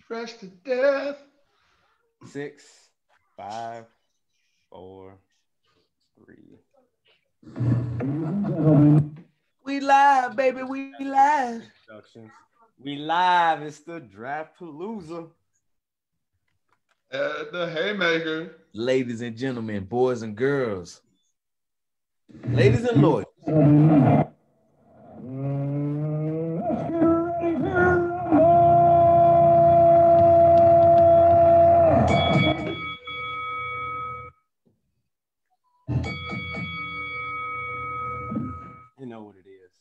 Fresh to death. 6, 5, 4, 3. We live, baby. We live. Introductions. We live. It's the Draft Palooza. At the Haymaker. Ladies and gentlemen, boys and girls, ladies and lawyers. You know what it is.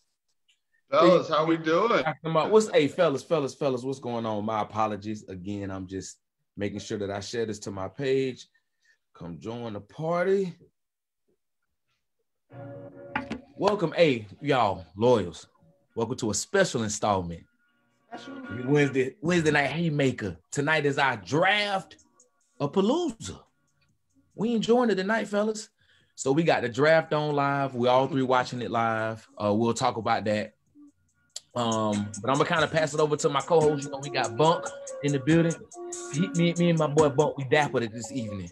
Fellas, how we doing? Fellas, what's going on? My apologies. Again, I'm just making sure that I share this to my page. Come join the party. Welcome, y'all, loyals. Welcome to a special installment. Wednesday night Haymaker. Tonight is our draft of Palooza. We enjoying it tonight, fellas. So we got the draft on live. We all three watching it live. We'll talk about that. But I'm gonna kind of pass it over to my co-host. You know, we got Bunk in the building. Me and my boy Bunk, we dappered it this evening.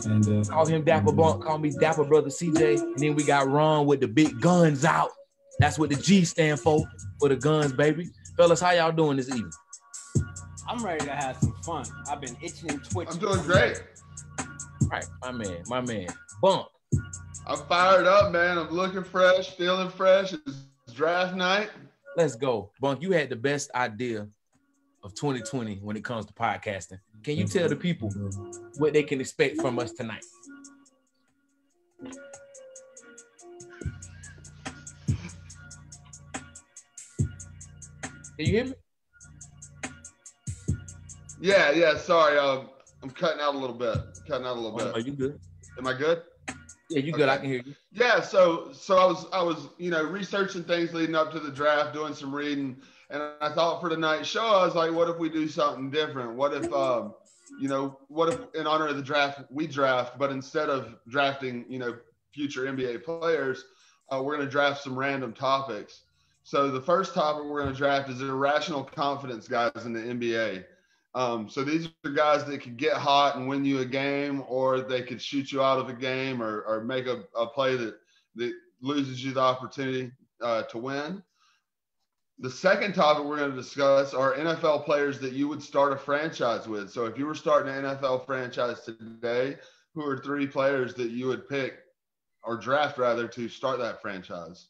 And call him Dapper Bunk, call me Dapper Brother CJ. And then we got Ron with the big guns out. That's what the G stand for the guns, baby. Fellas, how y'all doing this evening? I'm ready to have some fun. I've been itching and twitching. I'm doing great. Right, my man. Bunk. I'm fired up, man. I'm looking fresh, feeling fresh. It's draft night. Let's go. Bunk, you had the best idea of 2020 when it comes to podcasting. Can you tell the people what they can expect from us tonight? Can you hear me? Yeah. Sorry, I'm cutting out a little bit. Are you good? Am I good? Yeah, you good. I can hear you. Yeah. So I was researching things leading up to the draft, doing some reading, and I thought for tonight's show, I was like, what if we do something different? What if what if in honor of the draft we draft, but instead of drafting future NBA players, we're going to draft some random topics. So the first topic we're going to draft is irrational confidence guys in the NBA. So these are guys that could get hot and win you a game, or they could shoot you out of a game, or make a play that loses you the opportunity to win. The second topic we're going to discuss are NFL players that you would start a franchise with. So if you were starting an NFL franchise today, who are 3 players that you would pick or draft rather to start that franchise?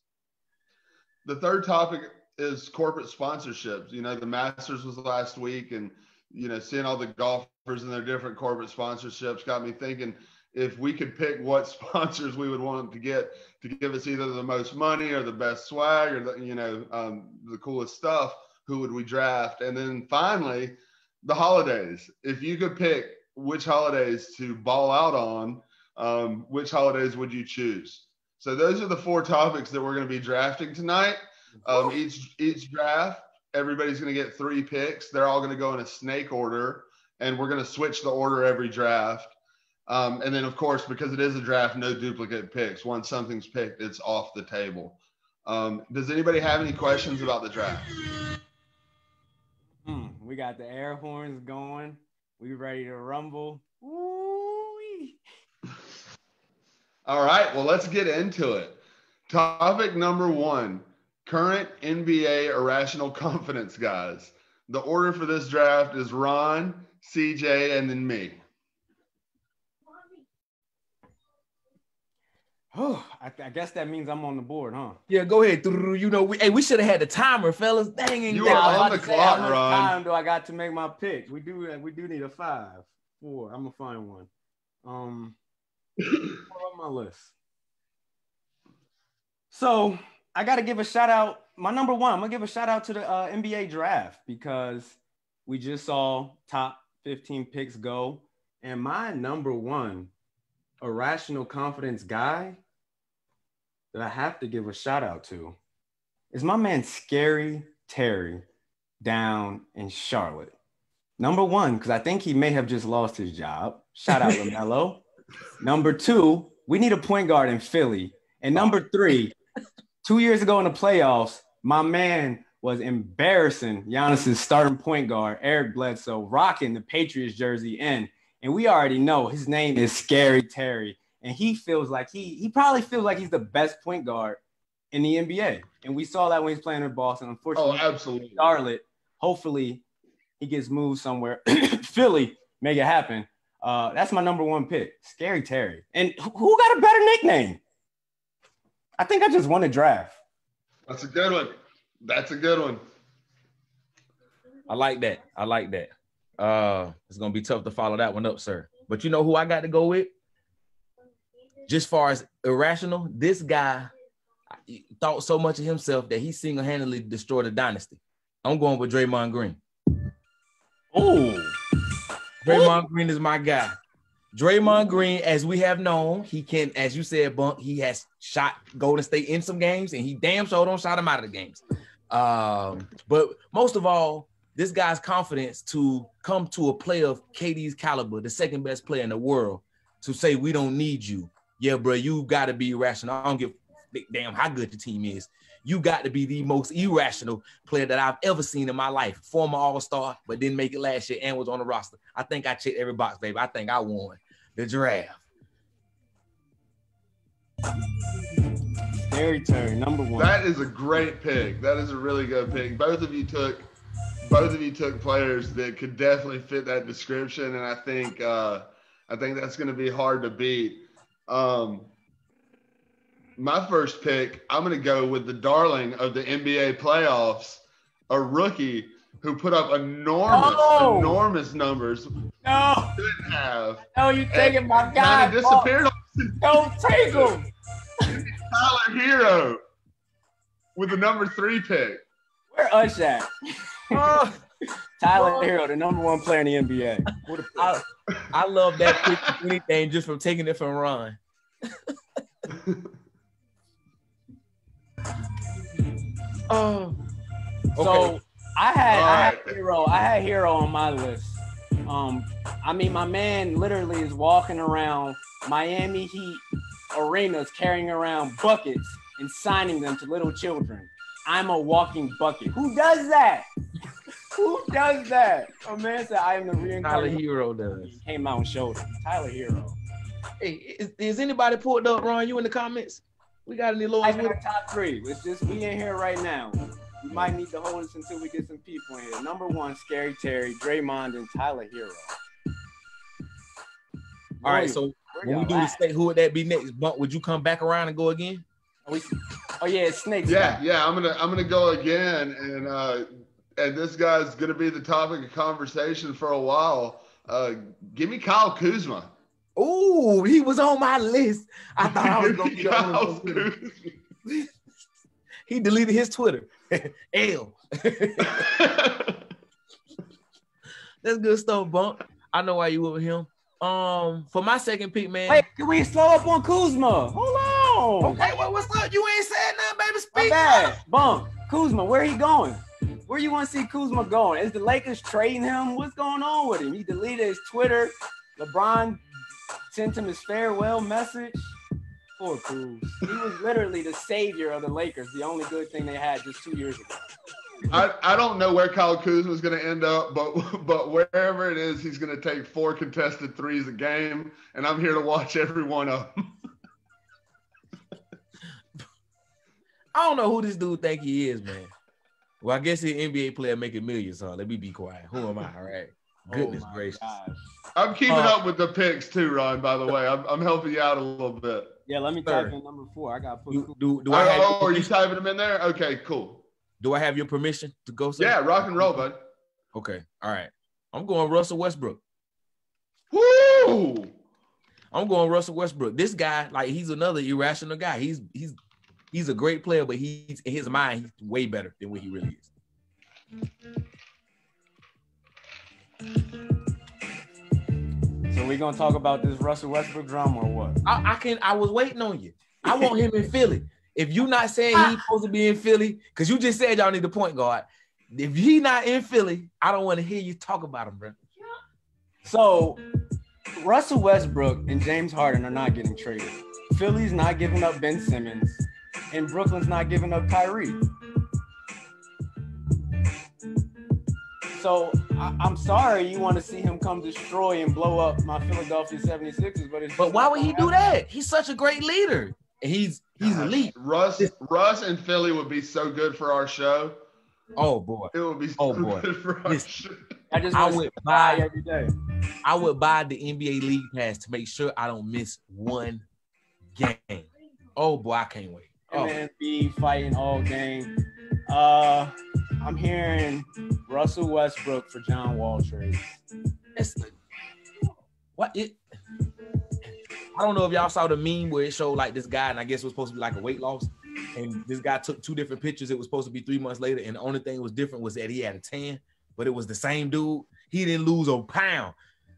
The third topic is corporate sponsorships. The Masters was last week, and seeing all the golfers and their different corporate sponsorships got me thinking, if we could pick what sponsors we would want to get to give us either the most money or the best swag or the coolest stuff, who would we draft? And then finally, the holidays. If you could pick which holidays to ball out on, which holidays would you choose? So those are the 4 topics that we're going to be drafting tonight. Each draft, everybody's going to get 3 picks. They're all going to go in a snake order, and we're going to switch the order every draft. And then, of course, because it is a draft, no duplicate picks. Once something's picked, it's off the table. Does anybody have any questions about the draft? We got the air horns going. We ready to rumble. Woo-wee. All right, well, let's get into it. Topic number 1, current NBA irrational confidence guys. The order for this draft is Ron, CJ, and then me. Oh, I guess that means I'm on the board, huh? Yeah, go ahead. We should have had the timer, fellas. Dang it. You are on the clock, how much Ron. time do I got to make my pick? We do need a 5, 4. I'm gonna find one. On my list. So I got to give a shout out. My number 1, I'm gonna give a shout out to the NBA draft, because we just saw top 15 picks go, and my number 1 irrational confidence guy that I have to give a shout out to is my man Scary Terry down in Charlotte. Number 1, because I think he may have just lost his job. Shout out LaMelo. Number 2, we need a point guard in Philly. And number 3, 2 years ago in the playoffs, my man was embarrassing Giannis's starting point guard, Eric Bledsoe, rocking the Patriots jersey in. And we already know his name is Scary Terry. And he feels like he probably feels like he's the best point guard in the NBA. And we saw that when he's playing in Boston. Unfortunately, absolutely. Charlotte, hopefully he gets moved somewhere. Philly, make it happen. That's my number one pick, Scary Terry. And who got a better nickname? I think I just won a draft. That's a good one. That's a good one. I like that. It's going to be tough to follow that one up, sir. But you know who I got to go with? Just far as irrational, this guy thought so much of himself that he single-handedly destroyed a dynasty. I'm going with Draymond Green. Oh. Draymond Green is my guy. Draymond Green, as we have known, he can, as you said, Bunk, he has shot Golden State in some games, and he damn sure don't shot him out of the games. But most of all, this guy's confidence to come to a player of KD's caliber, the second best player in the world, to say we don't need you. Yeah, bro, you got to be irrational. I don't give a damn how good the team is. You got to be the most irrational player that I've ever seen in my life. Former All-Star, but didn't make it last year and was on the roster. I think I checked every box, baby. I think I won the draft. Scary Terry, number one. That is a great pick. That is a really good pick. Both of you took players that could definitely fit that description, and I think that's going to be hard to beat. My first pick, I'm going to go with the darling of the NBA playoffs, a rookie who put up enormous numbers. No. Didn't have. No, you taking my guy. Disappeared. Don't take him. Tyler Hero with the number 3 pick. Where Ush at? Tyler Hero, the number 1 player in the NBA. What a I love that pick for anything just from taking it from Ron. So okay. I had Hero on my list. I mean, my man literally is walking around Miami Heat arenas carrying around buckets and signing them to little children. I'm a walking bucket. Who does that? Who does that? A man said, I am the reincarnation. Tyler Hero does. He came out and showed it. Tyler Hero. Hey, is anybody pulled up, Ron? You in the comments? We got any lawyers with it? Top 3. It's just we in here right now. We might need to hold this until we get some people in here. Number 1, Scary Terry, Draymond, and Tyler Hero. All right, so when we do the state, who would that be next? Bump, would you come back around and go again? Oh yeah, it's Snakes. Yeah, I'm gonna go again, and this guy's gonna be the topic of conversation for a while. Give me Kyle Kuzma. Oh, he was on my list. I thought I was gonna get on Kuzma. He deleted his Twitter. L. That's good stuff, Bump. I know why you with him. For my second pick, man. Wait, can we slow up on Kuzma? Hold on. Okay, well, what's up? You ain't said nothing, baby. Speak. Bad. Bump. Kuzma, where he going? Where you want to see Kuzma going? Is the Lakers trading him? What's going on with him? He deleted his Twitter. LeBron sent him his farewell message. Poor Kuz. He was literally the savior of the Lakers. The only good thing they had just 2 years ago. I don't know where Kyle Kuzma is going to end up, but wherever it is, he's going to take 4 contested threes a game, and I'm here to watch every one of them. I don't know who this dude think he is, man. Well, I guess he's an NBA player making millions, huh? Let me be quiet. Who am I? All right. Goodness gracious. Gosh. I'm keeping up with the picks too, Ron, by the way. I'm helping you out a little bit. Yeah, let me type in number 4. I got to put do I have are you typing them in there? Okay, cool. Do I have your permission to go, sir? Yeah, rock and roll, bud. Okay. All right. I'm going Russell Westbrook. Woo! I'm going Russell Westbrook. This guy, like, he's another irrational guy. He's a great player, but he's in his mind, he's way better than what he really is. So we gonna talk about this Russell Westbrook drama or what? I was waiting on you. I want him in Philly. If you not saying he's supposed to be in Philly, because you just said y'all need a point guard. If he not in Philly, I don't want to hear you talk about him, bro. So Russell Westbrook and James Harden are not getting traded. Philly's not giving up Ben Simmons, and Brooklyn's not giving up Kyrie. So I'm sorry you want to see him come destroy and blow up my Philadelphia 76ers, but why would he do that? He's such a great leader. He's elite. Russ and Philly would be so good for our show. Oh boy. It would be so good for our show. I would buy every day. I would buy the NBA League Pass to make sure I don't miss one game. Oh boy, I can't wait. Embiid fighting all game. I'm hearing Russell Westbrook for John Wall trades. I don't know if y'all saw the meme where it showed like this guy, and I guess it was supposed to be like a weight loss. And this guy took 2 different pictures. It was supposed to be 3 months later, and the only thing that was different was that he had a tan, but it was the same dude. He didn't lose a pound.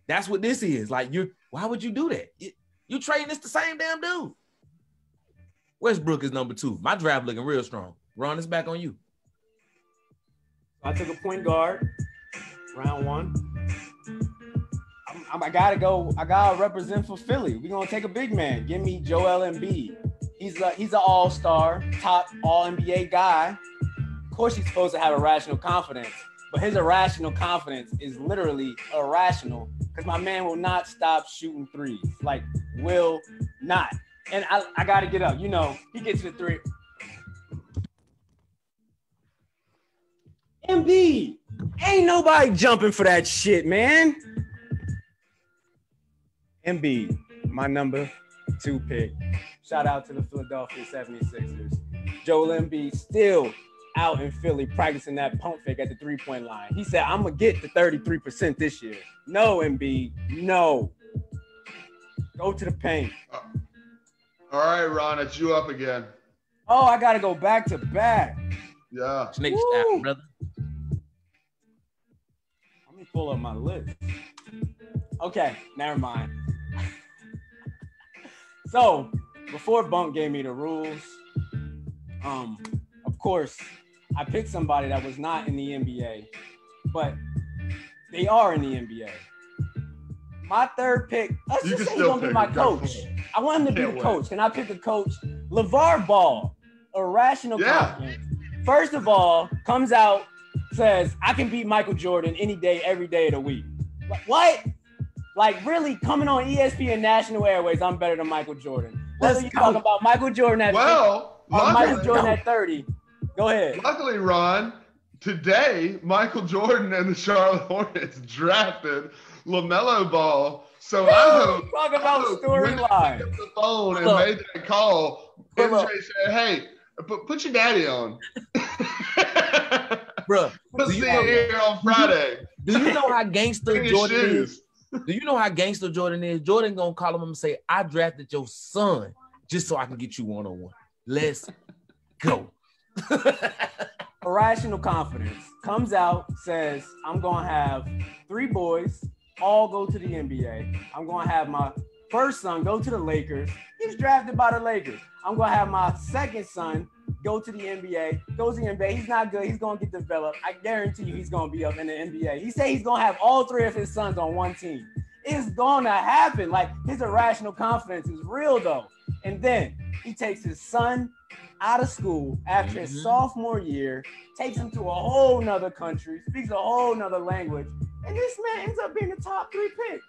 That's what this is. Like, why would you do that? You trading this the same damn dude. Westbrook is number 2. My draft looking real strong. Ron, it's back on you. I took a point guard, round 1. I gotta represent for Philly. We're gonna take a big man. Give me Joel Embiid. He's an all-star, top all-NBA guy. Of course, he's supposed to have irrational confidence, but his irrational confidence is literally irrational because my man will not stop shooting threes. Like, will not. And I gotta get up. You know, he gets to the 3. Embiid, ain't nobody jumping for that shit, man. Embiid, my number 2 pick. Shout out to the Philadelphia 76ers. Joel Embiid still out in Philly practicing that pump fake at the 3-point line. He said, I'm going to get to 33% this year. No, Embiid, no. Go to the paint. All right, Ron, it's you up again. Oh, I got to go back to back. Yeah. Snake snap, brother. Let me pull up my list. Okay, never mind. So, before Bunk gave me the rules, of course, I picked somebody that was not in the NBA, but they are in the NBA. My 3rd pick, let's just say he's going to be my coach. I want him to be the coach. Can I pick a coach? LeVar Ball, irrational confidence. First of all, comes out, says, I can beat Michael Jordan any day, every day of the week. What? Like, really, coming on ESPN National Airways, I'm better than Michael Jordan. Whether you talk about Michael Jordan at 50 or Michael Jordan at 30, go ahead. Luckily, Ron, today, Michael Jordan and the Charlotte Hornets drafted LaMelo Ball. So I hope talk about storyline. The phone and made that call. MJ said, "Hey, put your daddy on." Bro, let's see you here on Friday. Do you know how gangster Jordan is? Do you know how gangster Jordan is? Jordan gonna call him and say, I drafted your son just so I can get you one-on-one. Let's go. Irrational confidence. Comes out, says, I'm gonna have 3 boys, all go to the NBA. I'm gonna have my first son go to the Lakers. He's drafted by the Lakers. I'm gonna have my second son go to the NBA, goes to the NBA. He's not good. He's going to get developed. I guarantee you he's going to be up in the NBA. He said he's going to have all 3 of his sons on one team. It's going to happen. Like, his irrational confidence is real, though. And then he takes his son out of school after his sophomore year, takes him to a whole nother country, speaks a whole nother language, and this man ends up being the top 3 pick.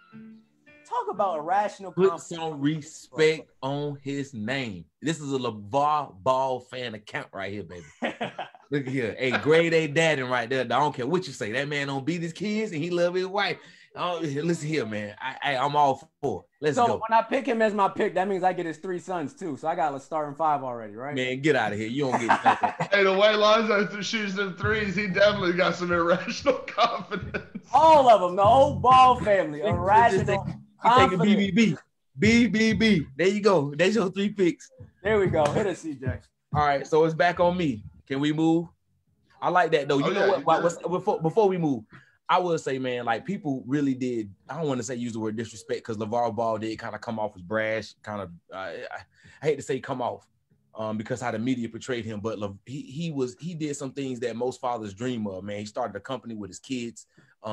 Talk about irrational confidence. Put some respect on his name. This is a LeVar Ball fan account right here, baby. Look at here. Hey, grade A daddy right there. I don't care what you say. That man don't beat his kids and he love his wife. Oh, listen here, man. I'm all for it. Let's go. So when I pick him as my pick, that means I get his 3 sons too. So I got a starting 5 already, right? Man, get out of here. You don't get that. Hey, the way Lonzo shoots them threes, he definitely got some irrational confidence. All of them, the whole Ball family, irrational. You take a BBB. BBB. There you go. There's your 3 picks. There we go. Hit it, CJ. All right, so it's back on me. Can we move? I like that, though. You know what? Before we move, I will say, man, like, people really did. I don't want to say use the word disrespect because LeVar Ball did kind of come off as brash. Kind of, I hate to say come off because how the media portrayed him. But he did some things that most fathers dream of, man. He started a company with his kids.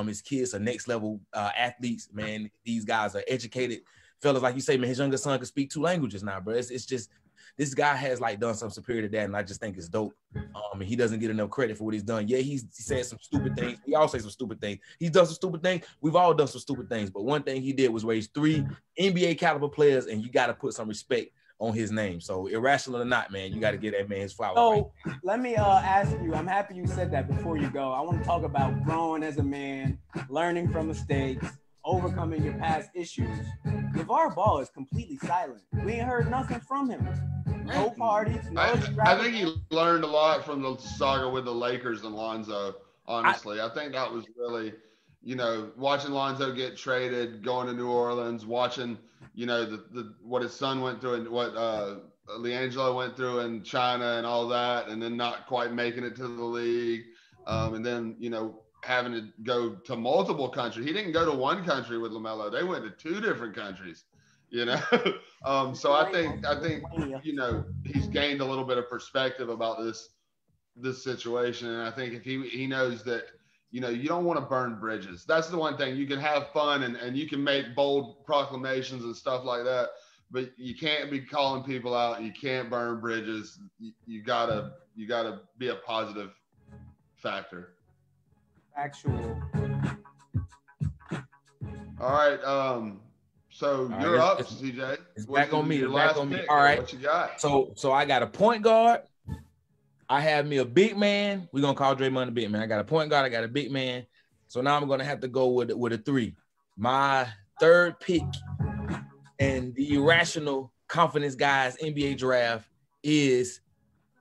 His kids are next level athletes, man. These guys are educated fellas, like you say, man. His younger son can speak 2 languages now, bro. It's just This guy has like done something superior to that, and I just think it's dope. And he doesn't get enough credit for what he's done. Yeah, he said some stupid things. We all say some stupid things. He's done some stupid things. We've all done some stupid things. But one thing he did was raise 3 NBA caliber players, and you got to put some respect on his name. So irrational or not, man, you got to get that man his flowers. So let me ask you, I'm happy you said that before you go. I want to talk about growing as a man, learning from mistakes, overcoming your past issues. LeVar Ball is completely silent. We ain't heard nothing from him. No parties, no I think he learned a lot from the saga with the Lakers and Lonzo, honestly. I think that was really, you know, watching Lonzo get traded, going to New Orleans, watching, you know, the what his son went through and what LiAngelo went through in China and all that, and then not quite making it to the league. And then, you know, having to go to multiple countries. He didn't go to one country with LaMelo. They went to 2 different countries, you know? So I think, you know, he's gained a little bit of perspective about this situation. And I think if he knows that, you know, you don't want to burn bridges. That's the one thing. You can have fun and you can make bold proclamations and stuff like that, but you can't be calling people out. You can't burn bridges. You gotta be a positive factor. Actual. All right. So all you're right, up, CJ. It's back on me. Your Back last on me. pick. All right. What you got? So I got a point guard. I have me a big man. We're gonna call Draymond a big man. I got a point guard. I got a big man. So now I'm gonna have to go with a 3. My third pick and the irrational confidence guys NBA draft is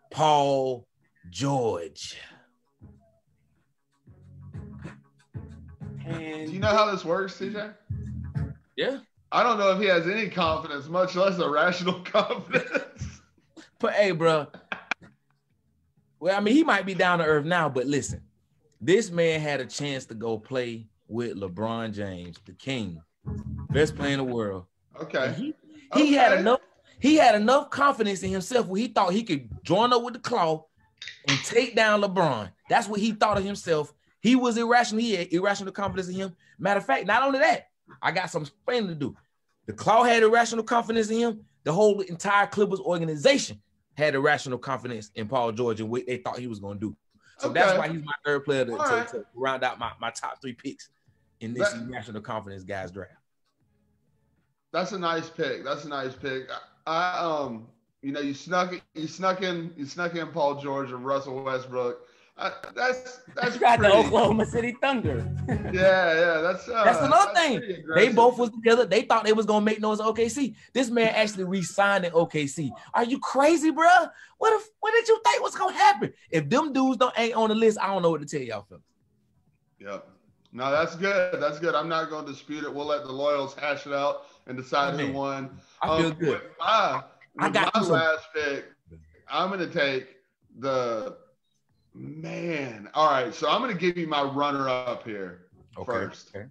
Paul George. And Do you know how this works, CJ? Yeah. I don't know if he has any confidence, much less irrational confidence. But hey, bro. Well, I mean, he might be down to earth now, but listen, this man had a chance to go play with LeBron James, the king, best player in the world. Okay. He had enough confidence in himself where he thought he could join up with the Claw and take down LeBron. That's what he thought of himself. He was irrational. He had irrational confidence in him. Matter of fact, not only that, I got some explaining to do. The Claw had irrational confidence in him. The whole entire Clippers organization had irrational confidence in Paul George and what they thought he was going to do. So that's why he's my third player to round out my top 3 picks in this irrational confidence guys draft. That's a nice pick. I you know, you snuck in Paul George and Russell Westbrook. That's you got the Oklahoma City Thunder. yeah. That's another thing. They both was together. They thought they was gonna make noise at OKC. This man actually re-signed in OKC. Are you crazy, bro? What did you think was gonna happen? If them dudes ain't on the list, I don't know what to tell y'all, fellas. Yep. No, that's good. That's good. I'm not gonna dispute it. We'll let the Loyals hash it out and decide who won. I feel good. With my last pick, I'm gonna take the man. All right, so I'm gonna give you my runner-up here first. Okay.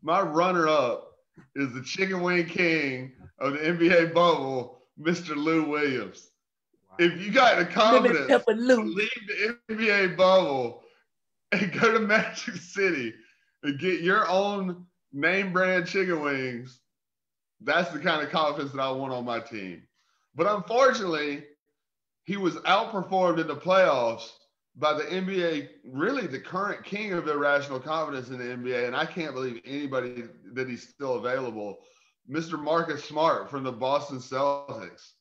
My runner-up is the chicken wing king of the NBA bubble, Mr. Lou Williams. Wow. If you got the confidence to leave the NBA bubble and go to Magic City and get your own name brand chicken wings, that's the kind of confidence that I want on my team. But unfortunately, he was outperformed in the playoffs by the NBA, really the current king of irrational confidence in the NBA, and I can't believe anybody that he's still available, Mr. Marcus Smart from the Boston Celtics.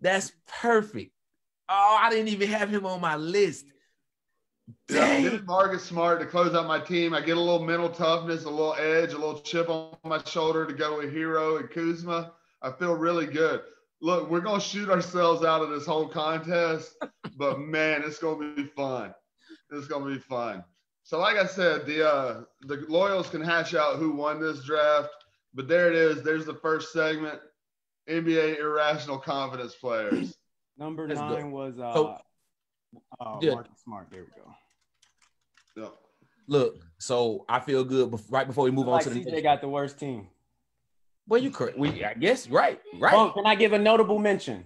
That's perfect. Oh, I didn't even have him on my list. Yeah, Marcus Smart to close out my team. I get a little mental toughness, a little edge, a little chip on my shoulder to go with Hero and Kuzma. I feel really good. Look, we're going to shoot ourselves out of this whole contest, but, man, it's going to be fun. It's going to be fun. So, like I said, the Loyals can hash out who won this draft, but there it is. There's the first segment, NBA irrational confidence players. Number 9 was Marcus Smart. There we go. Yeah. Look, so I feel good right before we move on to the next. They got the worst team. Well, you correct. I guess right. Oh, can I give a notable mention?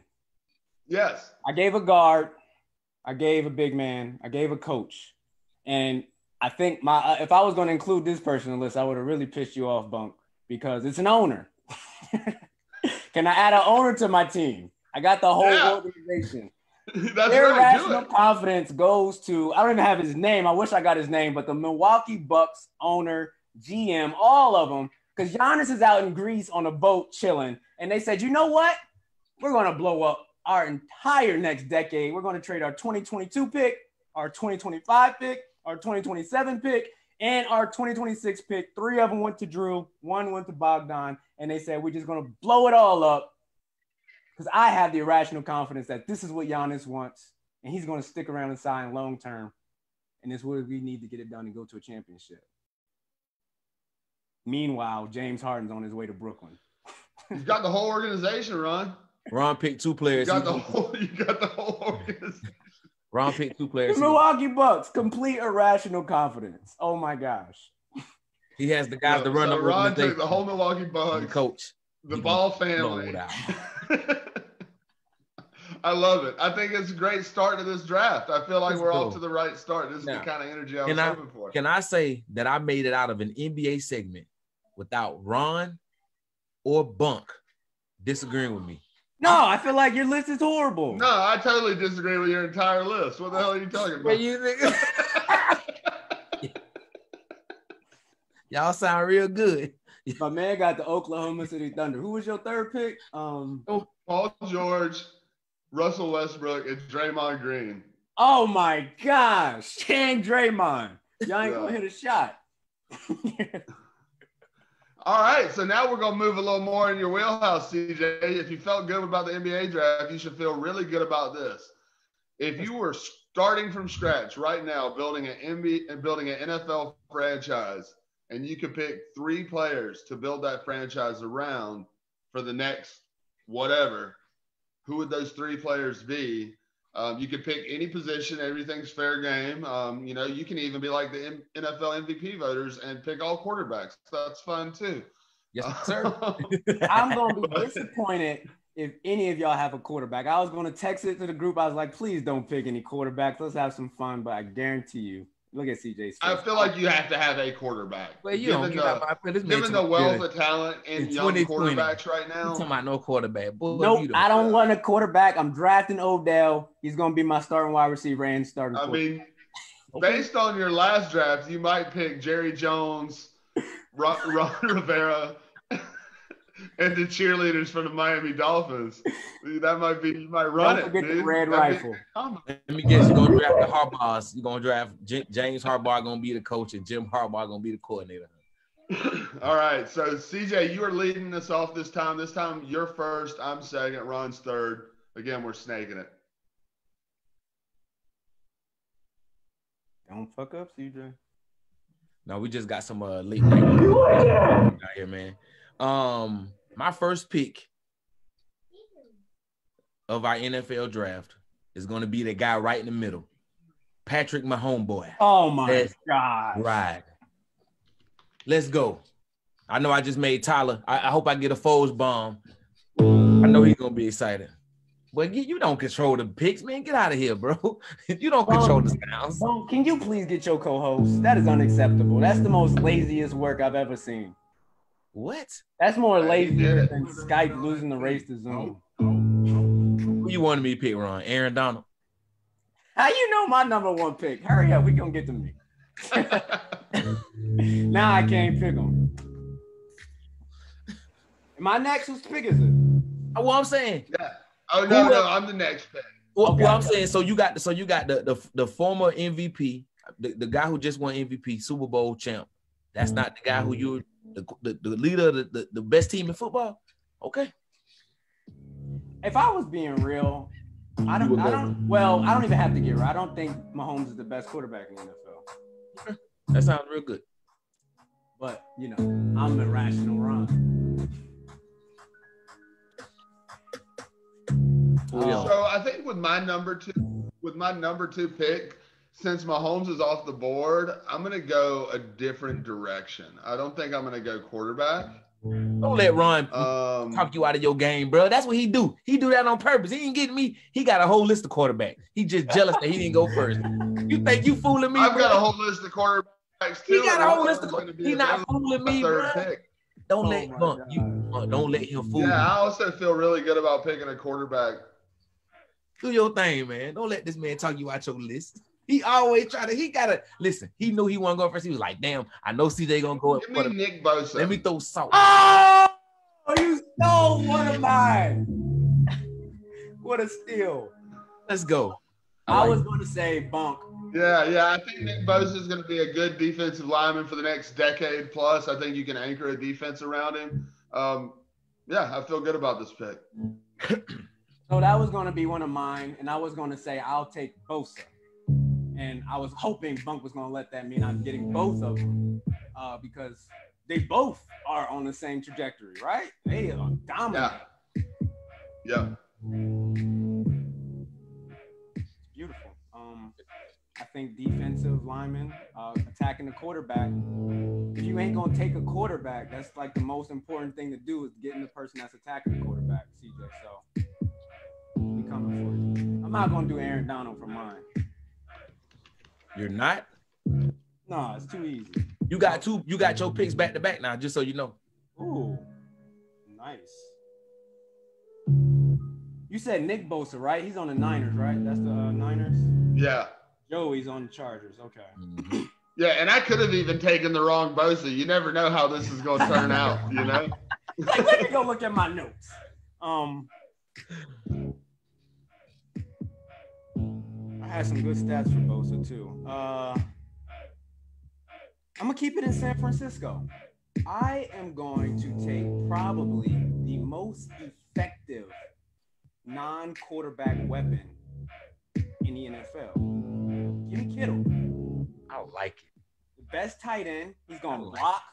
Yes. I gave a guard. I gave a big man. I gave a coach. And I think if I was going to include this person on the list, I would have really pissed you off, Bunk, because it's an owner. Can I add an owner to my team? I got the whole organization. That's Their right. irrational confidence goes to, I don't even have his name. I wish I got his name, but the Milwaukee Bucks owner, GM, all of them, because Giannis is out in Greece on a boat chilling. And they said, you know what? We're going to blow up our entire next decade. We're going to trade our 2022 pick, our 2025 pick, our 2027 pick, and our 2026 pick. 3 of them went to Drew, 1 went to Bogdan. And they said, we're just going to blow it all up. Because I have the irrational confidence that this is what Giannis wants, and he's going to stick around and sign long term. And it's what we need to get it done and go to a championship. Meanwhile, James Harden's on his way to Brooklyn. You've got the whole organization, Ron. Ron picked 2 players. You got the whole organization. Ron picked 2 players. The Milwaukee Bucks, complete irrational confidence. Oh my gosh. He has the guys to run the Ron took the whole Milwaukee Bucks, the coach, the Ball family. I love it. I think it's a great start to this draft. I feel like we're off to the right start. This is the kind of energy I was hoping for. Can I say that I made it out of an NBA segment without Ron or Bunk disagreeing with me? No, I feel like your list is horrible. No, I totally disagree with your entire list. What the hell are you talking about? Y'all sound real good. My man got the Oklahoma City Thunder. Who was your third pick? Paul George, Russell Westbrook, and Draymond Green. Oh my gosh. Dang Draymond. Y'all ain't gonna hit a shot. All right, so now we're gonna move a little more in your wheelhouse, CJ. If you felt good about the NBA draft, you should feel really good about this. If you were starting from scratch right now, building an NFL franchise, and you could pick 3 players to build that franchise around for the next whatever, who would those 3 players be? You could pick any position. Everything's fair game. You can even be like the NFL MVP voters and pick all quarterbacks. That's fun too. Yes, sir. I'm going to be disappointed if any of y'all have a quarterback. I was going to text it to the group. I was like, please don't pick any quarterbacks. Let's have some fun. But I guarantee you, look at CJ's face. I feel like you have to have a quarterback. Well, given the wealth of talent in young quarterbacks right now. I'm talking about no quarterback. Nope, I don't want a quarterback. I'm drafting Odell. He's going to be my starting wide receiver and starting quarterback. Based on your last draft, you might pick Jerry Jones, Ron Rivera, and the cheerleaders for the Miami Dolphins. That might be, you might run Don't forget the red rifle. Let me guess, you're going to draft the Harbaughs. You're going to draft James Harbaugh going to be the coach and Jim Harbaugh going to be the coordinator. All right, so CJ, you are leading us off this time. This time you're first, I'm second, Ron's third. Again, we're snaking it. Don't fuck up, CJ. No, we just got some late night out here, man. My first pick of our NFL draft is going to be the guy right in the middle, Patrick Mahomes. Oh my God! Right. Let's go. I know I just made Tyler. I hope I get a Foles bomb. I know he's gonna be excited. But you don't control the picks, man. Get out of here, bro. You don't control the sounds. Can you please get your co-host? That is unacceptable. That's the most laziest work I've ever seen. What? That's more lazier than Skype losing the race to Zoom. Who you wanted me to pick, Ron? Aaron Donald? How you know my number 1 pick? Hurry up. We gonna get to me. Now I can't pick him. Am I next? Whose pick is it? Well, I'm saying. Yeah. Oh no, I'm the next pick. Well, I'm saying, so you got the former MVP, the guy who just won MVP, Super Bowl champ. That's not the guy who you're the leader of the best team in football. Okay. If I was being real, I don't even have to get real. I don't think Mahomes is the best quarterback in the NFL. Okay. That sounds real good. But I'm irrational, Ron. So I think with my number two pick, since Mahomes is off the board, I'm gonna go a different direction. I don't think I'm gonna go quarterback. Don't let Ron talk you out of your game, bro. That's what he do. He do that on purpose. He ain't getting me. He got a whole list of quarterbacks. He just jealous that he didn't go first. You think you fooling me? I've got a whole list of quarterbacks too. He got a whole list of quarterbacks. He not fooling me, bro. Don't Oh let my Bunk. God. Don't let him fool you. Yeah, I also feel really good about picking a quarterback. Do your thing, man. Don't let this man talk you out your list. He always listen. He knew he wasn't going first. He was like, damn, I know CJ gonna go. Give me Nick Bosa. Let me throw salt. Oh, you stole one of mine. What a steal. Let's go. I was going to say Bunk. Yeah. I think Nick Bosa is going to be a good defensive lineman for the next decade plus. I think you can anchor a defense around him. I feel good about this pick. So that was going to be one of mine, and I was going to say I'll take Bosa. And I was hoping Bunk was going to let that mean I'm getting both of them because they both are on the same trajectory, right? They are dominant. Yeah. Beautiful. I think defensive linemen attacking the quarterback. If you ain't gonna take a quarterback, that's like the most important thing to do is getting the person that's attacking the quarterback, CJ. So we coming for you. I'm not gonna do Aaron Donald for mine. You're not? No, it's too easy. You got your picks back to back now, just so you know. Ooh, nice. You said Nick Bosa, right? He's on the Niners, right? That's the Niners? Yeah. Joey's on the Chargers. Okay. Mm-hmm. Yeah, and I could have even taken the wrong Bosa. You never know how this is going to turn out, you know? Like, let me go look at my notes. I had some good stats for Bosa, too. I'm going to keep it in San Francisco. I am going to take probably the most effective non-quarterback weapon in the NFL. Give me Kittle. I like it. The best tight end. He's going to block.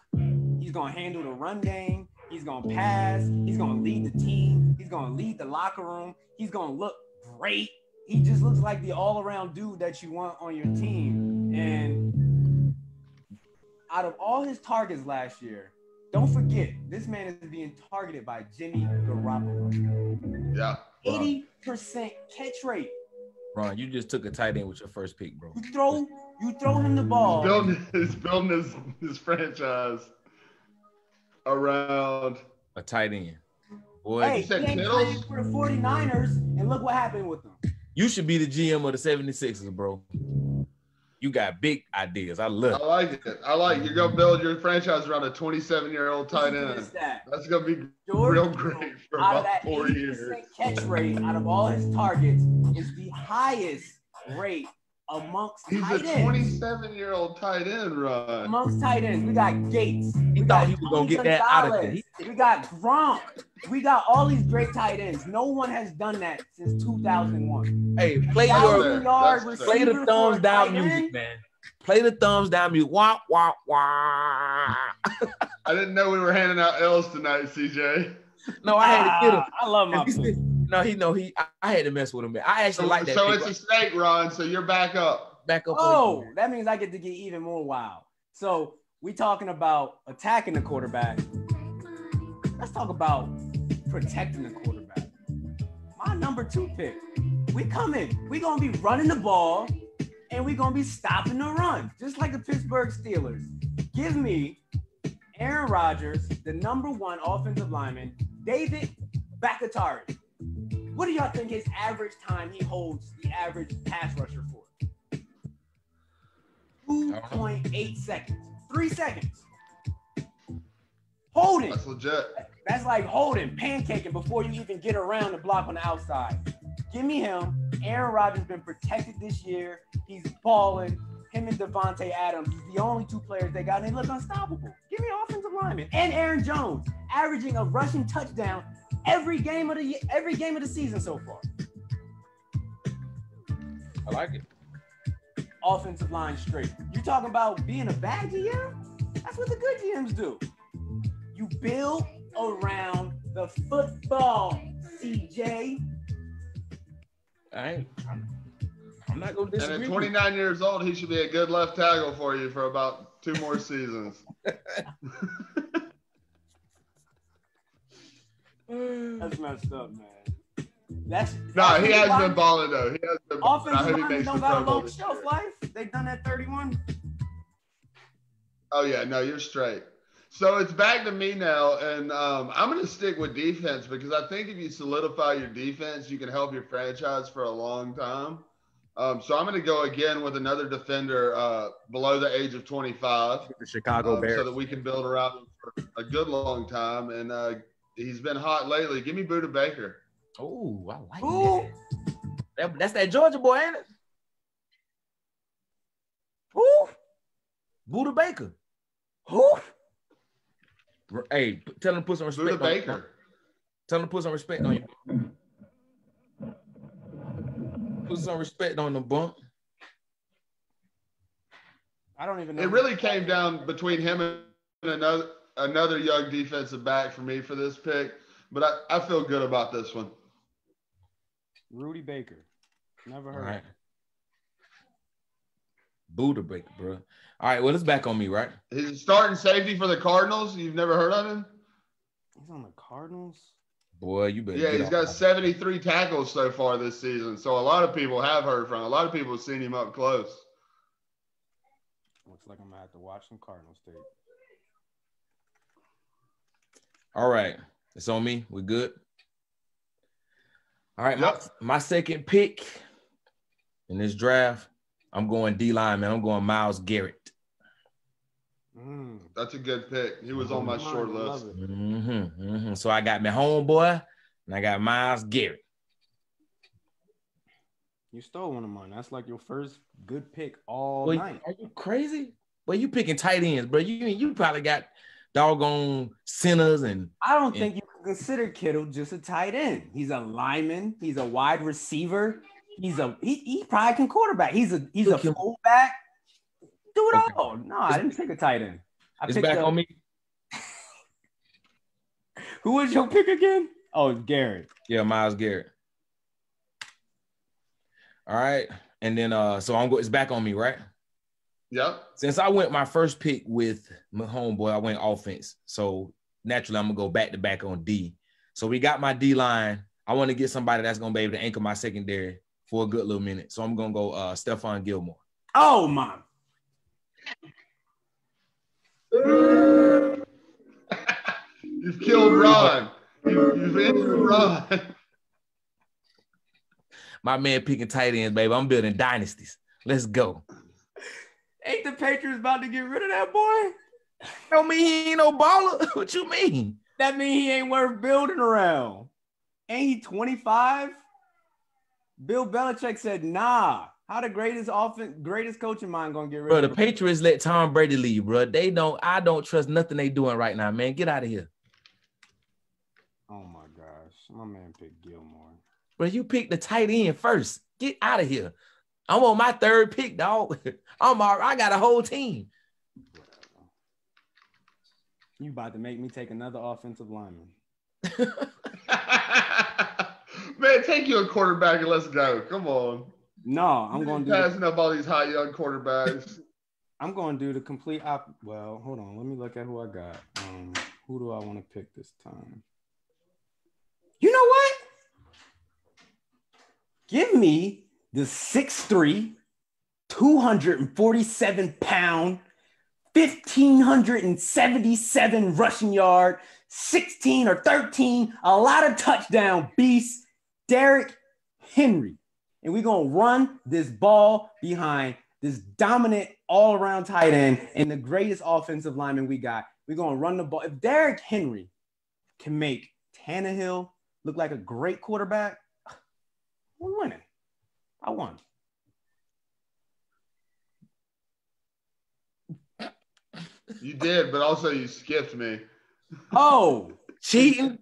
He's going to handle the run game. He's going to pass. He's going to lead the team. He's going to lead the locker room. He's going to look great. He just looks like the all-around dude that you want on your team. And out of all his targets last year, don't forget, this man is being targeted by Jimmy Garoppolo. Yeah. 80% catch rate. Ron, you just took a tight end with your first pick, bro. You throw him the ball. He's building his franchise around a tight end. Boy, hey, he ain't playing for the 49ers, and look what happened with them. You should be the GM of the 76ers, bro. You got big ideas. I love it. I like it. You're going to build your franchise around a 27-year-old tight end. That's going to be real great for about 4 years. Catch rate out of all his targets is the highest rate amongst He's tight a ends. 27-year-old tight end, Ron. Amongst tight ends, we got Gates. He thought he was going to get that out of there. We got Gronk. We got all these great tight ends. No one has done that since 2001. Hey, play the thumbs down music, man. Play the thumbs down music. Wah, wah, wah. I didn't know we were handing out L's tonight, CJ. No, I had to get him. I love my I had to mess with him, man. I actually like that. So it's a snake, Ron. So you're back up. Oh, that means I get to get even more wild. So we talking about attacking the quarterback. Let's talk about protecting the quarterback. My number 2 pick. We coming. We gonna be running the ball, and we gonna be stopping the run, just like the Pittsburgh Steelers. Give me Aaron Rodgers, the number 1 offensive lineman, David Bakhtiari. What do y'all think his average time he holds the average pass rusher for? 2.8 seconds. 3 seconds. Holding. That's legit. That's like holding, pancaking before you even get around the block on the outside. Give me him. Aaron Rodgers been protected this year. He's balling. Him and Devontae Adams, he's the only 2 players they got, and they look unstoppable. Give me offensive lineman. And Aaron Jones, averaging a rushing touchdown every game of the season so far. I like it. Offensive line straight. You talking about being a bad GM? That's what the good GMs do. You build around the football, CJ. I'm not going to disagree. And at 29 years old, he should be a good left tackle for you for about 2 more seasons. That's messed up, man. He has been balling though. He has been. Offensive linemen don't got a long shelf life. They done at 31. Oh yeah, no, you're straight. So it's back to me now, and I'm going to stick with defense because I think if you solidify your defense, you can help your franchise for a long time. So I'm going to go again with another defender below the age of 25, The Chicago Bears. so that we can build around him for a good long time. And he's been hot lately. Give me Buda Baker. Oh, I like that. That's that Georgia boy, ain't it? Who? Buda Baker. Who? Hey, tell him to put some respect Buda on Baker. you. Tell him to put some respect on you. Put some respect on the bump. I don't even know. It really came down between him and another young defensive back for me for this pick, but I feel good about this one. Rudy Baker. Never heard All of right. him. Buda Baker, bro. All right, well, it's back on me, right? He's starting safety for the Cardinals. You've never heard of him? He's on the Cardinals? Boy, you better. Yeah, get he's off got my- 73 tackles so far this season. So a lot of people have heard from him. A lot of people have seen him up close. Looks like I'm going to have to watch some Cardinals tape. All right, it's on me. We good? All right, Yep. my second pick in this draft, I'm going D-line, man. I'm going Myles Garrett. That's a good pick. He was on my short list. So I got my homeboy, and I got Myles Garrett. You stole one of mine. That's like your first good pick all Boy, night. are you crazy? Well, you picking tight ends, bro. You probably got doggone centers and I don't think you can consider Kittle just a tight end. He's a lineman. He's a wide receiver. He probably can quarterback. He's a fullback. Do it all. No, I didn't take a tight end. It's back on me. Who was your pick again? Oh, Garrett. Yeah, Myles Garrett. All right, and then so it's back on me, right? Yep. Since I went my first pick with my homeboy, I went offense. So naturally, I'm gonna go back to back on D. So we got my D line. I want to get somebody that's gonna be able to anchor my secondary for a good little minute. So I'm gonna go Stephon Gilmore. Oh my. You've killed Ron. You've injured Ron. My man picking tight ends, baby. I'm building dynasties. Let's go. Ain't the Patriots about to get rid of that boy? Don't mean he ain't no baller. What you mean? That mean he ain't worth building around. Ain't he 25? Bill Belichick said, nah. How the greatest coach of mine gonna get rid Bro, of the him? Patriots let Tom Brady leave, bro. I don't trust nothing they doing right now, man. Get out of here. Oh my gosh. My man picked Gilmore. Bro, you picked the tight end first. Get out of here. I'm on my third pick, dog. I got a whole team. Whatever. You about to make me take another offensive lineman. Man, take you a quarterback and let's go. Come on. No, I'm going to do passing up all these hot young quarterbacks. I'm going to do the complete well, hold on. Let me look at who I got. Who do I want to pick this time? You know what? Give me the 6'3", 247-pound, 1,577 rushing yard, 16 or 13, a lot of touchdown beast, Derrick Henry. And we're going to run this ball behind this dominant all-around tight end and the greatest offensive lineman we got. We're going to run the ball. If Derrick Henry can make Tannehill look like a great quarterback, we're winning. I won. You did, but also you skipped me. Oh, cheating.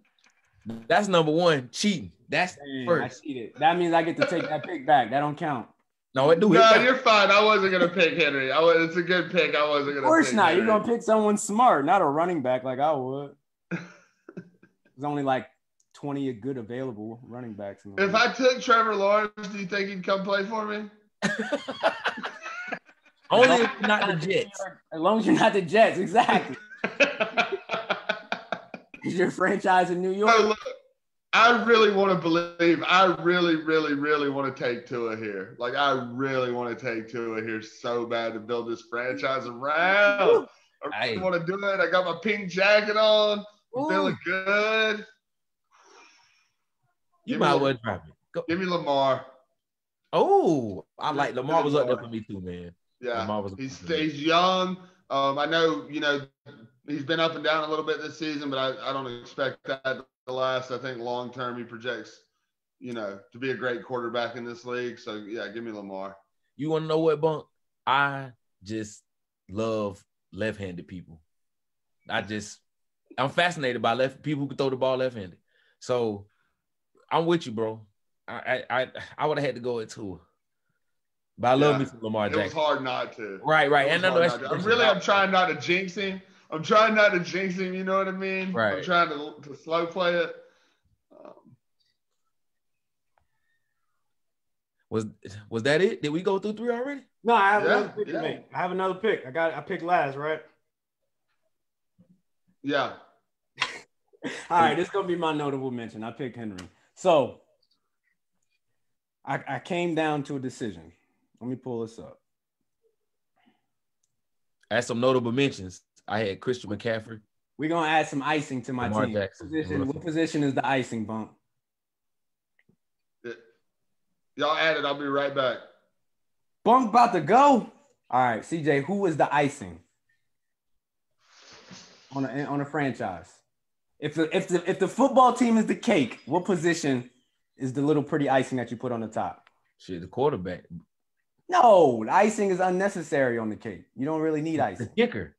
That's number one. Cheating. That's first. I cheated. That means I get to take that pick back. That don't count. No, it do. No, you're fine. I wasn't gonna pick Henry. It's a good pick. I wasn't gonna. Of course pick not. Henry. You're gonna pick someone smart, not a running back like I would. There's only like 20 good available running backs. In the If league. I took Trevor Lawrence, do you think he'd come play for me? Only if not the Jets. As long as you're not the Jets, exactly. Is your franchise in New York? So look, I really want to believe. I really, really, really want to take Tua here. Like, I really want to take Tua here so bad to build this franchise around. I really want to do it. I got my pink jacket on. I'm feeling good. You might well drop it. Give me Lamar. Oh, I like Lamar was up there for me too, man. Yeah, he's young. I know, he's been up and down a little bit this season, but I don't expect that to last. I think long term he projects, to be a great quarterback in this league. So yeah, give me Lamar. You want to know what, Bunk? I just love left-handed people. I'm fascinated by people who can throw the ball left-handed. So I'm with you, bro. I would have had to go at Tua. But I love me some Lamar Jackson. It was hard not to. Right. And I'm trying not to jinx him. You know what I mean? Right. I'm trying to slow play it. Was that it? Did we go through 3 already? No, I have another pick to make. I have another pick. I picked last, right? Yeah. All right, this is gonna be my notable mention. I picked Henry. So I came down to a decision. Let me pull this up. As some notable mentions, I had Christian McCaffrey. We're gonna add some icing to my Lamar team. Jackson. What position is the icing, Bump? Y'all add it. I'll be right back. Bunk about to go. All right, CJ, who is the icing on a franchise? If the football team is the cake, what position is the little pretty icing that you put on the top? Shit, the quarterback. No, the icing is unnecessary on the cake. You don't really need icing. The kicker.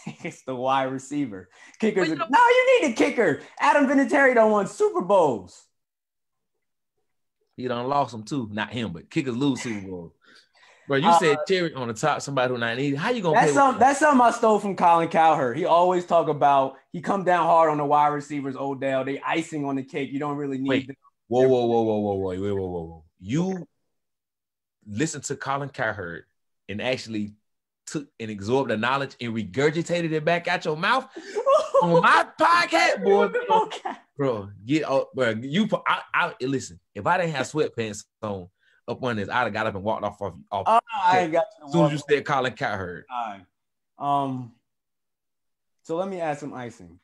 It's the wide receiver. Kickers. No, you need a kicker. Adam Vinatieri don't won Super Bowls. He done lost them too. Not him, but kickers lose Super Bowls. Bro, you said Terry on the top, somebody who not needed. How you gonna that's something I stole from Colin Cowherd. He always talk about he come down hard on the wide receivers, Odell. They icing on the cake. You don't really need them. Whoa. You listen to Colin Cowherd and actually took and absorbed the knowledge and regurgitated it back out your mouth on my podcast, boy. Bro, get up, bro. Listen, if I didn't have sweatpants on up on this, I'd have got up and walked off. I ain't got to. As soon as you said Colin Cowherd. All right. So let me add some icing.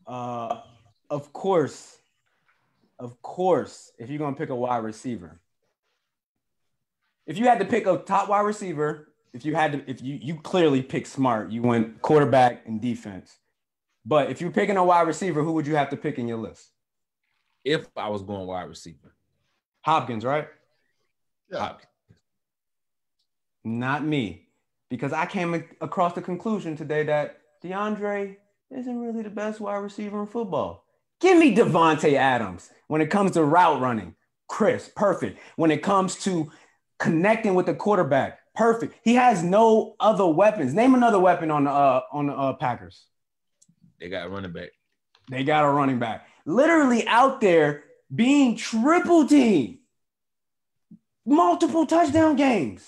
Of course, if you're gonna pick a wide receiver, if you had to pick a top wide receiver, if you clearly pick smart, you went quarterback and defense. But if you're picking a wide receiver, who would you have to pick in your list? If I was going wide receiver, Hopkins, right? Yeah. Hopkins. Not me, because I came across the conclusion today that DeAndre isn't really the best wide receiver in football. Give me Devontae Adams when it comes to route running. Chris, perfect. When it comes to connecting with the quarterback, perfect. He has no other weapons. Name another weapon on the Packers. They got a running back. They got a running back. Literally out there being triple teamed. Multiple touchdown games.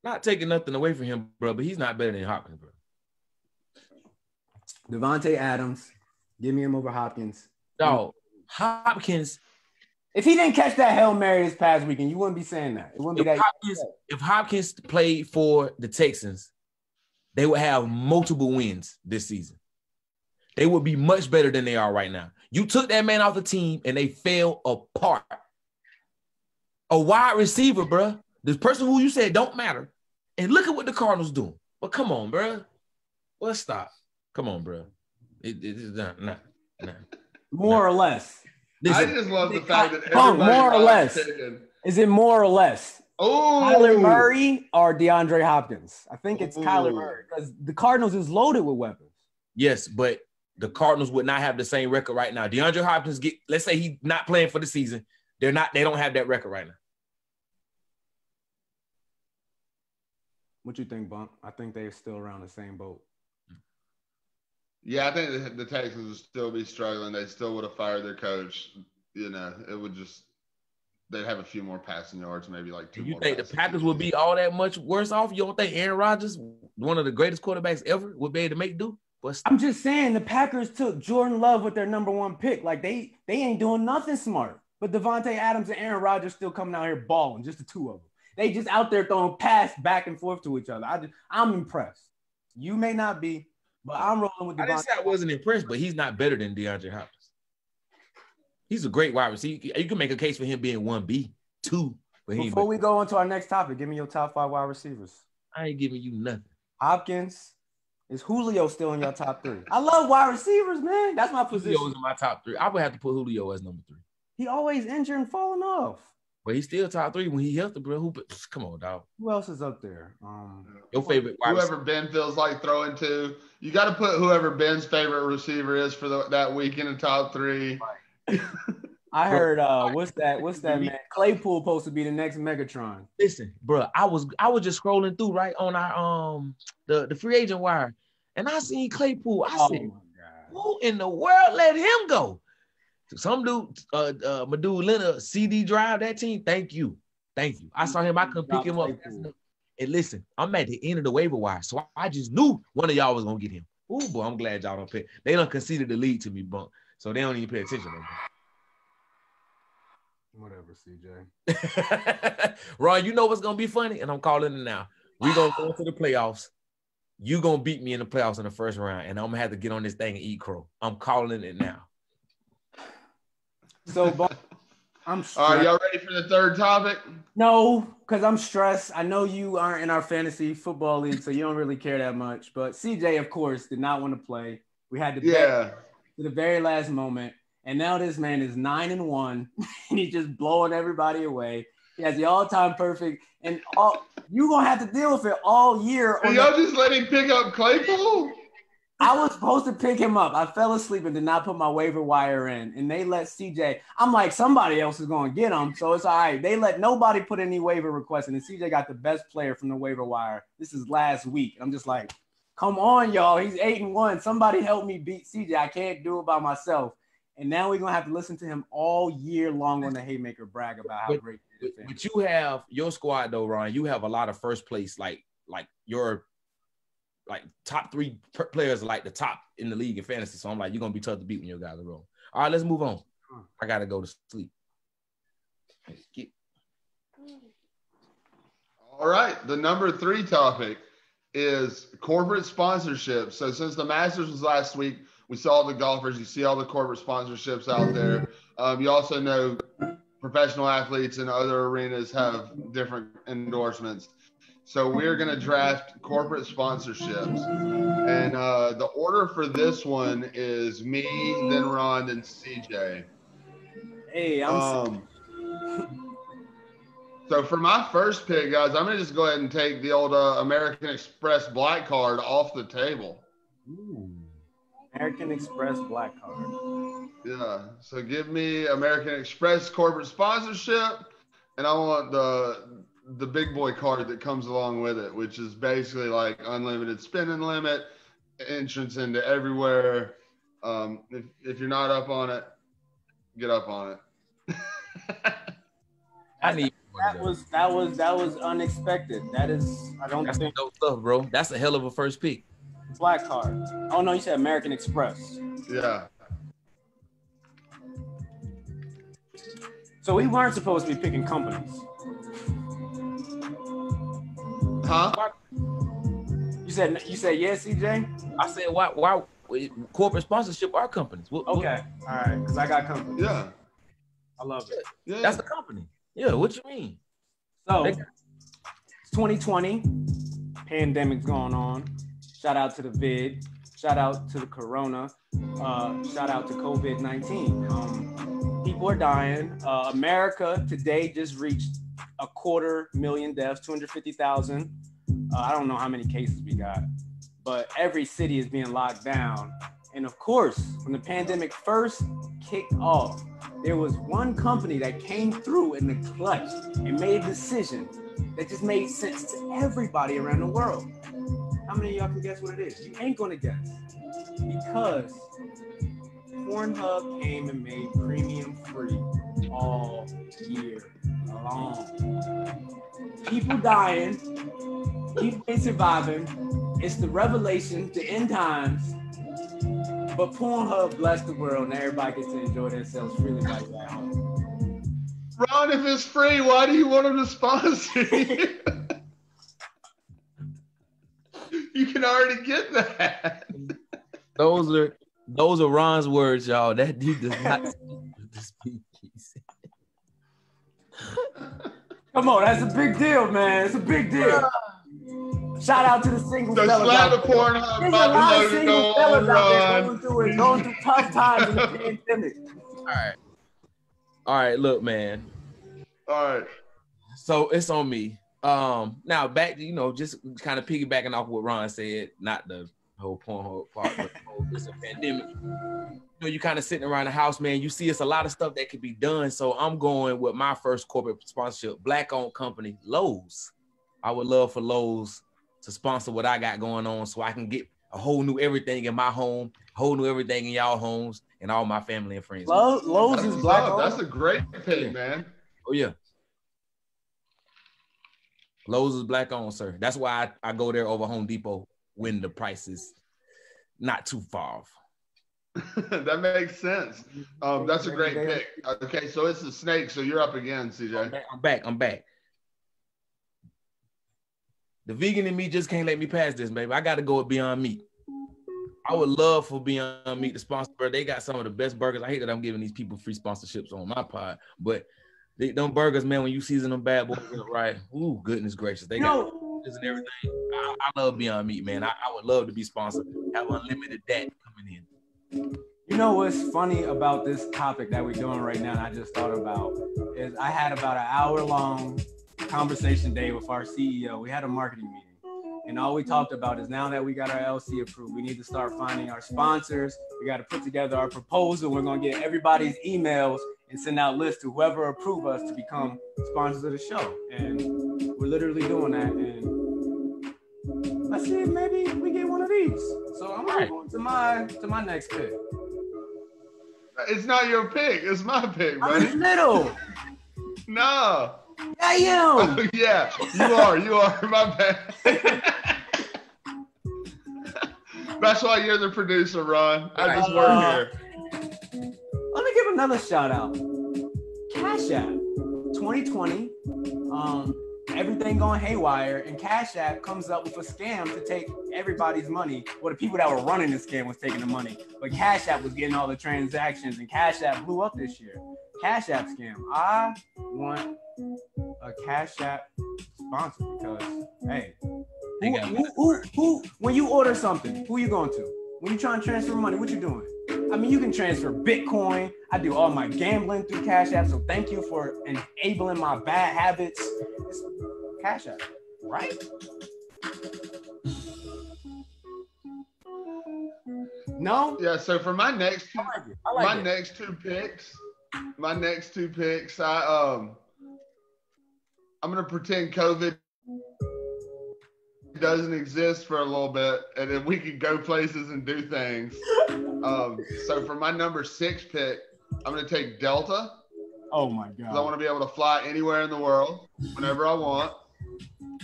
Not taking nothing away from him, bro, but he's not better than Hopkins, bro. Devontae Adams. Give me him over Hopkins. No, Hopkins. If he didn't catch that Hail Mary this past weekend, you wouldn't be saying that. It wouldn't be that. If Hopkins played for the Texans, they would have multiple wins this season. They would be much better than they are right now. You took that man off the team and they fell apart. A wide receiver, bro. This person who you said don't matter. And look at what the Cardinals doing. But come on, bro. Let's stop. Come on, bro. It's nah. More or less. Listen, I just love the fact that more or less. Is it more or less? Oh, Kyler Murray or DeAndre Hopkins? I think it's Kyler Murray because the Cardinals is loaded with weapons. Yes, but the Cardinals would not have the same record right now. DeAndre Hopkins let's say he's not playing for the season. They don't have that record right now. What you think, Bump? I think they're still around the same boat. Yeah, I think the Texans would still be struggling. They still would have fired their coach. It would just they'd have a few more passing yards, maybe like two. You think the Packers would be all that much worse off? You don't think Aaron Rodgers, one of the greatest quarterbacks ever, would be able to make do? I'm just saying the Packers took Jordan Love with their number one pick. Like they ain't doing nothing smart. But Devontae Adams and Aaron Rodgers still coming out here balling, just the two of them. They just out there throwing pass back and forth to each other. I'm impressed. You may not be, but I'm rolling with I didn't Devontae. say I wasn't impressed, but he's not better than DeAndre Hopkins. He's a great wide receiver. You can make a case for him being 1B, 2. But Before we go on to our next topic, give me your top 5 wide receivers. I ain't giving you nothing. Hopkins. Is Julio still in your top 3? I love wide receivers, man. That's my position. Julio's in my top 3. I would have to put Julio as number 3. He always injured and falling off. But he's still top 3 when he healthy, bro. Come on, dog. Who else is up there? Your favorite wide whoever Ben feels like throwing to. You got to put whoever Ben's favorite receiver is for that week in the top 3. I heard what's that man? Claypool supposed to be the next Megatron. Listen, bro, I was just scrolling through right on our the free agent wire, and I seen Claypool. I said, who in the world let him go? Some dude, my dude Leonard, CD drive that team. Thank you. I saw him. I couldn't pick him up. And listen, I'm at the end of the waiver wire, so I just knew one of y'all was gonna get him. Ooh, boy, I'm glad y'all don't pay. They don't conceded the lead to me, bunk, so they don't even pay attention to me. Whatever, CJ. Ron, you know what's gonna be funny, and I'm calling it now. We're gonna go into the playoffs. You gonna beat me in the playoffs in the first round, and I'm gonna have to get on this thing and eat crow. I'm calling it now. So, I'm stressed. All right, y'all ready for the third topic? No, because I'm stressed. I know you aren't in our fantasy football league, so you don't really care that much. But CJ, of course, did not want to play. We had to bet to the very last moment. And now this man is 9-1, and he's just blowing everybody away. He has the all-time perfect, and you're going to have to deal with it all year. So y'all just let him pick up Claypool? I was supposed to pick him up. I fell asleep and did not put my waiver wire in, and they let CJ. I'm like, somebody else is going to get him, so it's all right. They let nobody put any waiver requests in, and CJ got the best player from the waiver wire. This is last week. I'm just like, come on, y'all. He's 8-1. Somebody help me beat CJ. I can't do it by myself. And now we're going to have to listen to him all year long on the Haymaker brag about how great he is. But you have your squad, though, Ryan. You have a lot of first place, like your top 3 players are like the top in the league in fantasy. So I'm like, you're going to be tough to beat when your guys are wrong. All right, let's move on. I got to go to sleep. All right, the number 3 topic is corporate sponsorship. So since the Masters was last week, we saw the golfers. You see all the corporate sponsorships out there. You also know professional athletes in other arenas have different endorsements. So we're going to draft corporate sponsorships. And the order for this one is me, then Ron, then CJ. Hey, So for my first pick, guys, I'm going to just go ahead and take the old American Express Black Card off the table. Ooh. American Express Black Card. Yeah, so give me American Express corporate sponsorship, and I want the big boy card that comes along with it, which is basically like unlimited spending limit, entrance into everywhere. If you're not up on it, get up on it. I need that was unexpected. That is, I don't That's think dope stuff, bro. That's a hell of a first pick. Black Card. Oh no, you said American Express. Yeah. So we weren't supposed to be picking companies. Huh? You said yes, CJ? I said why corporate sponsorship are companies? Okay. All right, because I got company. Yeah. I love it. Yeah. That's the company. Yeah, what you mean? So it's 2020, pandemic's going on. Shout out to the vid. Shout out to the corona. Shout out to COVID-19. People are dying. America today just reached 250,000 deaths, 250,000. I don't know how many cases we got, but every city is being locked down. And of course, when the pandemic first kicked off, there was one company that came through in the clutch and made a decision that just made sense to everybody around the world. How many of y'all can guess what it is? You ain't gonna guess. Because Pornhub came and made premium free all year long. People dying, people ain't surviving. It's the revelation, the end times. But Pornhub blessed the world and everybody gets to enjoy themselves freely while you're at home. Ron, if it's free, why do you want them to sponsor you? You can already get that. Those are Ron's words, y'all. That he does not speak. Come on, that's a big deal, man. It's a big deal. Shout out to the single So fellas. slap the There's Pornhub a lot of button single logo fellas out there on going through tough times in the pandemic. All right, look, man. All right. So it's on me. Now back to, just kind of piggybacking off what Ron said, not the whole Pornhub part, but it's a pandemic. You kind of sitting around the house, man. You see, it's a lot of stuff that could be done. So I'm going with my first corporate sponsorship, Black-owned company, Lowe's. I would love for Lowe's to sponsor what I got going on, so I can get a whole new everything in my home, whole new everything in y'all homes, and all my family and friends. Lowe's is Black-owned. That's a great pick, man. Oh yeah. Lowe's is Black-owned, sir. That's why I go there over Home Depot when the price is not too far off. That makes sense. That's a great pick. Okay, so it's the snake. So you're up again, CJ. I'm back. The vegan in me just can't let me pass this, baby. I got to go with Beyond Meat. I would love for Beyond Meat to sponsor, bro. They got some of the best burgers. I hate that I'm giving these people free sponsorships on my pod, but them burgers, man, when you season them bad boys right, ooh, goodness gracious. They got and everything. I love Beyond Meat, man. I would love to be sponsored. Have unlimited that coming in. You know what's funny about this topic that we're doing right now, and I just thought about, is I had about an hour-long conversation day with our CEO. We had a marketing meeting, and all we talked about is now that we got our LC approved, we need to start finding our sponsors. We got to put together our proposal. We're going to get everybody's emails and send out lists to whoever approve us to become sponsors of the show. And we're literally doing that. And let's see if maybe we get one of these. So I'm going to my next pick. It's not your pick. It's my pick, buddy. I'm little. No. I am. Oh, yeah, you are. My bad. That's why you're the producer, Ron. I just work here. Let me give another shout out. Cash App 2020. Everything going haywire, and Cash App comes up with a scam to take everybody's money. Well, the people that were running the scam was taking the money, but Cash App was getting all the transactions, and Cash App blew up this year. Cash App scam. I want a Cash App sponsor because, hey, who when you order something, who you going to? When you trying to transfer money, what you doing? I mean, you can transfer Bitcoin. I do all my gambling through Cash App, so thank you for enabling my bad habits. It's Cash App, right? No? Yeah, so for my next two, I like next two picks, I'm gonna pretend COVID doesn't exist for a little bit, and then we can go places and do things. So for my number 6 pick, I'm gonna take Delta. Oh my God! I want to be able to fly anywhere in the world, whenever I want,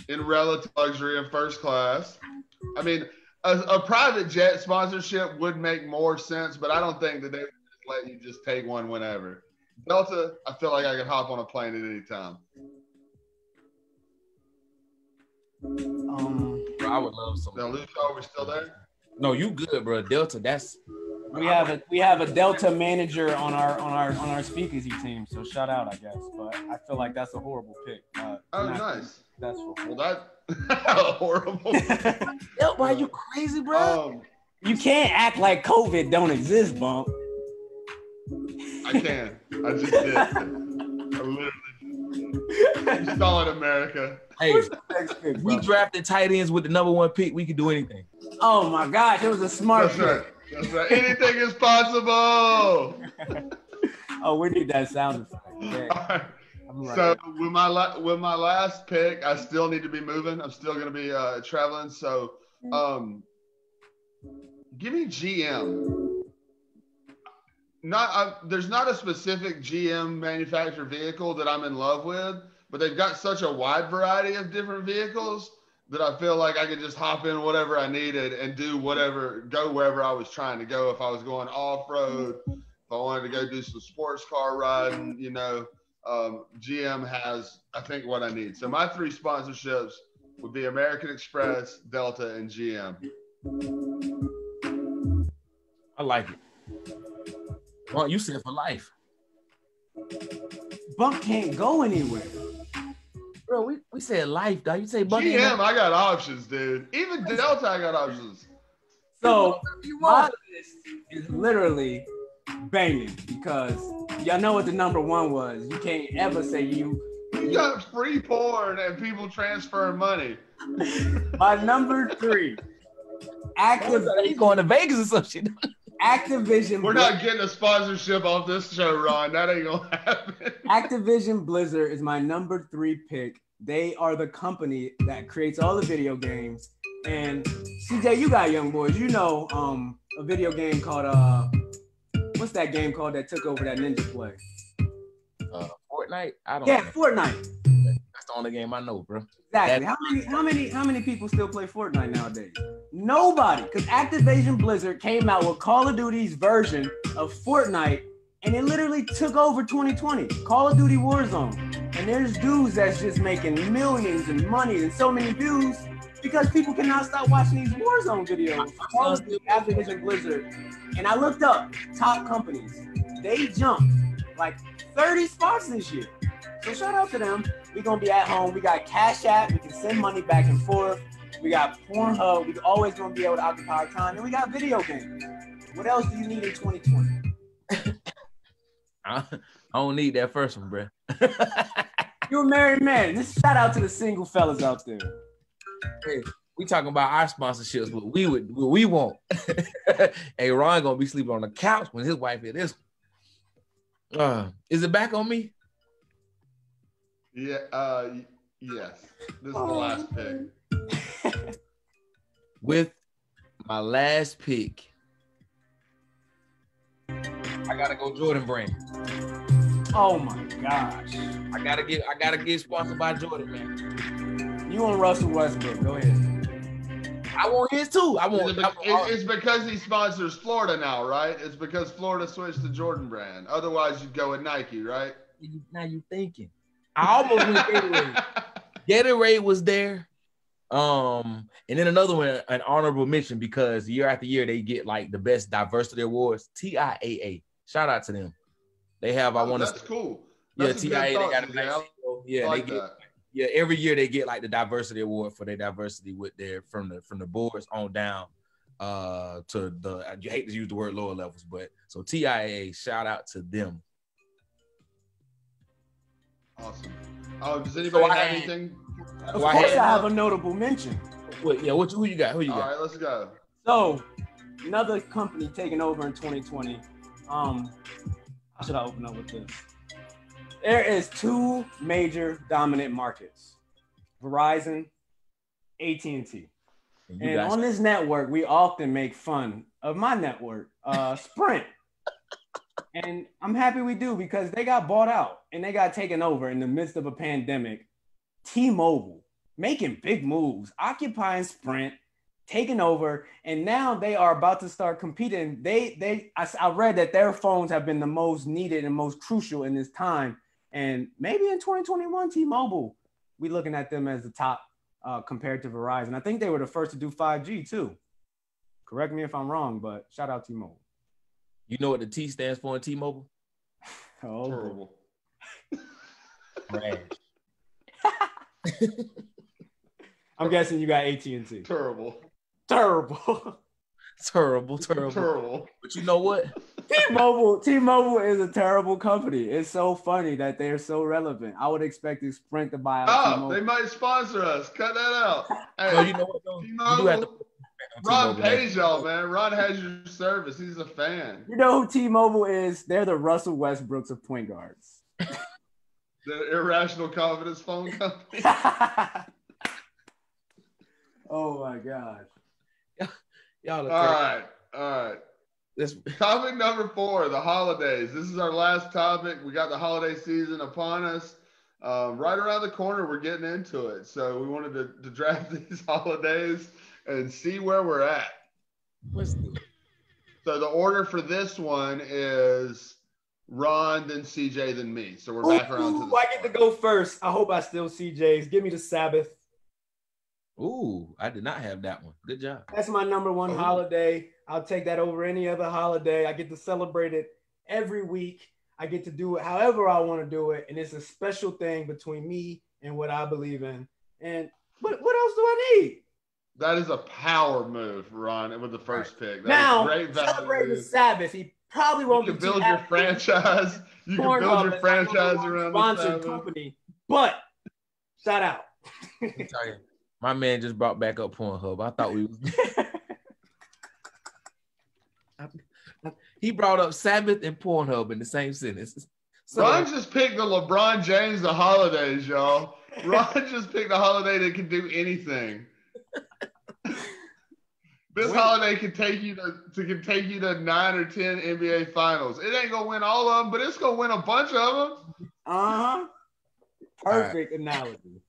in relative luxury and first class. I mean, a private jet sponsorship would make more sense, but I don't think that they would just let you just take one whenever. Delta, I feel like I could hop on a plane at any time. Bro, I would love some. Now, Luke, are we still there? No, you good, bro. Delta, that's. We have a Delta manager on our speakeasy team, so shout out, I guess. But I feel like that's a horrible pick. Oh, nice. That's well, that horrible. Yo, why you crazy, bro? You can't act like COVID don't exist, Bump. I can. I just did. I literally did. You saw it, America. Hey, we drafted tight ends with the number 1 pick. We could do anything. Oh my gosh, it was a smart pick. Right. That's right. Anything is possible. Oh, we need that sound effect. Yeah. Right. So with my last pick, I still need to be moving. I'm still going to be traveling. So give me GM. There's not a specific GM manufactured vehicle that I'm in love with, but they've got such a wide variety of different vehicles that I feel like I could just hop in whatever I needed and do go wherever I was trying to go. If I was going off-road, if I wanted to go do some sports car riding, GM has, I think, what I need. So my 3 sponsorships would be American Express, Delta, and GM. I like it. Well, you said for life. Buck can't go anywhere. Bro, we said life, dog. You say Buck. GM, I got options, dude. Even Delta, I got options. So my list is literally banging because y'all know what the number one was. You can't ever say you got free porn and people transferring money. My number 3, He's going to Vegas or some shit. Activision. We're not getting a sponsorship off this show, Ron. That ain't gonna happen. Activision Blizzard is my number 3 pick. They are the company that creates all the video games. And CJ, you got young boys. You know a video game called what's that game called that took over that Ninja play? Fortnite? I don't know. Fortnite. That's the only game I know, bro. Exactly. How many people still play Fortnite nowadays? Nobody, because Activision Blizzard came out with Call of Duty's version of Fortnite, and it literally took over 2020. Call of Duty Warzone. And there's dudes that's just making millions and money and so many views because people cannot stop watching these Warzone videos. Call of Duty, Activision Blizzard. And I looked up top companies. They jumped like 30 spots this year. So shout out to them. We're going to be at home. We got Cash App. We can send money back and forth. We got Pornhub. We're always going to be able to occupy our time. And we got video games. What else do you need in 2020? I don't need that first one, bro. You're a married man. This shout out to the single fellas out there. Hey, we talking about our sponsorships, what we want. Hey, Ron going to be sleeping on the couch when his wife hear this. Is it back on me? Yeah, yes. This is the last pick. With my last pick, I gotta go Jordan Brand. Oh my gosh. I gotta get sponsored by Jordan, man. You want Russell Westbrook? Go ahead. I want his too. It's because he sponsors Florida now, right? It's because Florida switched to Jordan Brand. Otherwise, you'd go with Nike, right? Now you thinking. I almost went Gatorade. Gatorade was there. And then another one, an honorable mention, because year after year they get like the best diversity awards. TIAA. Shout out to them. They have that's cool. That's TIAA. They got a nice yeah, like they get that. Yeah, every year they get like the diversity award for their diversity with their from the boards on down to the, you hate to use the word lower levels, but so TIAA, shout out to them. Awesome. Does anybody have anything? Of course, I have a notable mention. Who you got? Who you got? All right, let's go. So, another company taking over in 2020. How should I open up with this? There is 2 major dominant markets: Verizon, AT&T. And on this network, we often make fun of my network, Sprint. And I'm happy we do, because they got bought out and they got taken over in the midst of a pandemic. T-Mobile making big moves, occupying Sprint, taking over, and now they are about to start competing. I read that their phones have been the most needed and most crucial in this time. And maybe in 2021, T-Mobile, we looking at them as the top compared to Verizon. I think they were the first to do 5G too. Correct me if I'm wrong, but shout out T-Mobile. You know what the T stands for in T-Mobile? Oh, terrible. Trash. I'm guessing you got AT&T. Terrible. Terrible. But you know what? T-Mobile is a terrible company. It's so funny that they're so relevant. I would expect Sprint to buy out T-Mobile. They might sponsor us. Cut that out. Hey, well, you know what, though? You do have to Ron pays y'all, man. Ron has your service. He's a fan. You know who T-Mobile is? They're the Russell Westbrooks of point guards. The irrational confidence phone company. Oh my gosh. Y'all all right. Topic number 4, the holidays. This is our last topic. We got the holiday season upon us. Right around the corner, we're getting into it. So we wanted to draft these holidays and see where we're at. So the order for this one is Ron, then CJ, then me. So we're back around to the I get to go first. I hope I still CJ's. Give me the Sabbath. Ooh, I did not have that one. Good job. That's my number one holiday. I'll take that over any other holiday. I get to celebrate it every week. I get to do it however I want to do it. And it's a special thing between me and what I believe in. And what else do I need? That is a power move, Ron, with the first pick. That now, great value. Celebrating the Sabbath. He probably won't you can build your franchise. You can build your franchise around the Sabbath. Company. But shout out. My man just brought back up Pornhub. I thought we was he brought up Sabbath and Pornhub in the same sentence. So, Ron just picked the LeBron James of holidays, y'all. Ron just picked a holiday that can do anything. This holiday can take you to 9 or 10 NBA finals. It ain't gonna win all of them, but it's gonna win a bunch of them. Perfect analogy.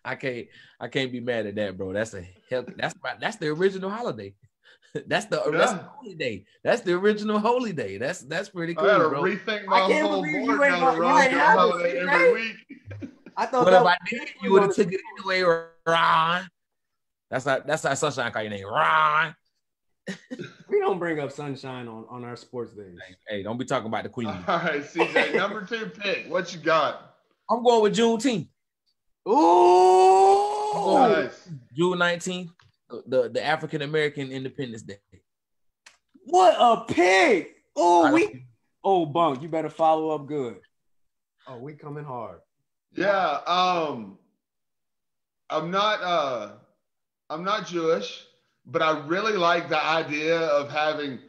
I can't be mad at that, bro. That's the original holiday. That's the holy day. That's the original holy day. That's pretty cool. I gotta bro. rethink my whole board now to run the holiday every week. I thought what if I did? You would have took it anyway, Ron. That's how Sunshine call your name, Ron. We don't bring up Sunshine on our sports days. Hey, don't be talking about the Queen. All right, CJ, number 2 pick. What you got? I'm going with Juneteenth. Ooh, nice. June 19th, the African American Independence Day. What a pick! Oh, Bunk, you better follow up good. Oh, we coming hard. Yeah, I'm not Jewish, but I really like the idea of having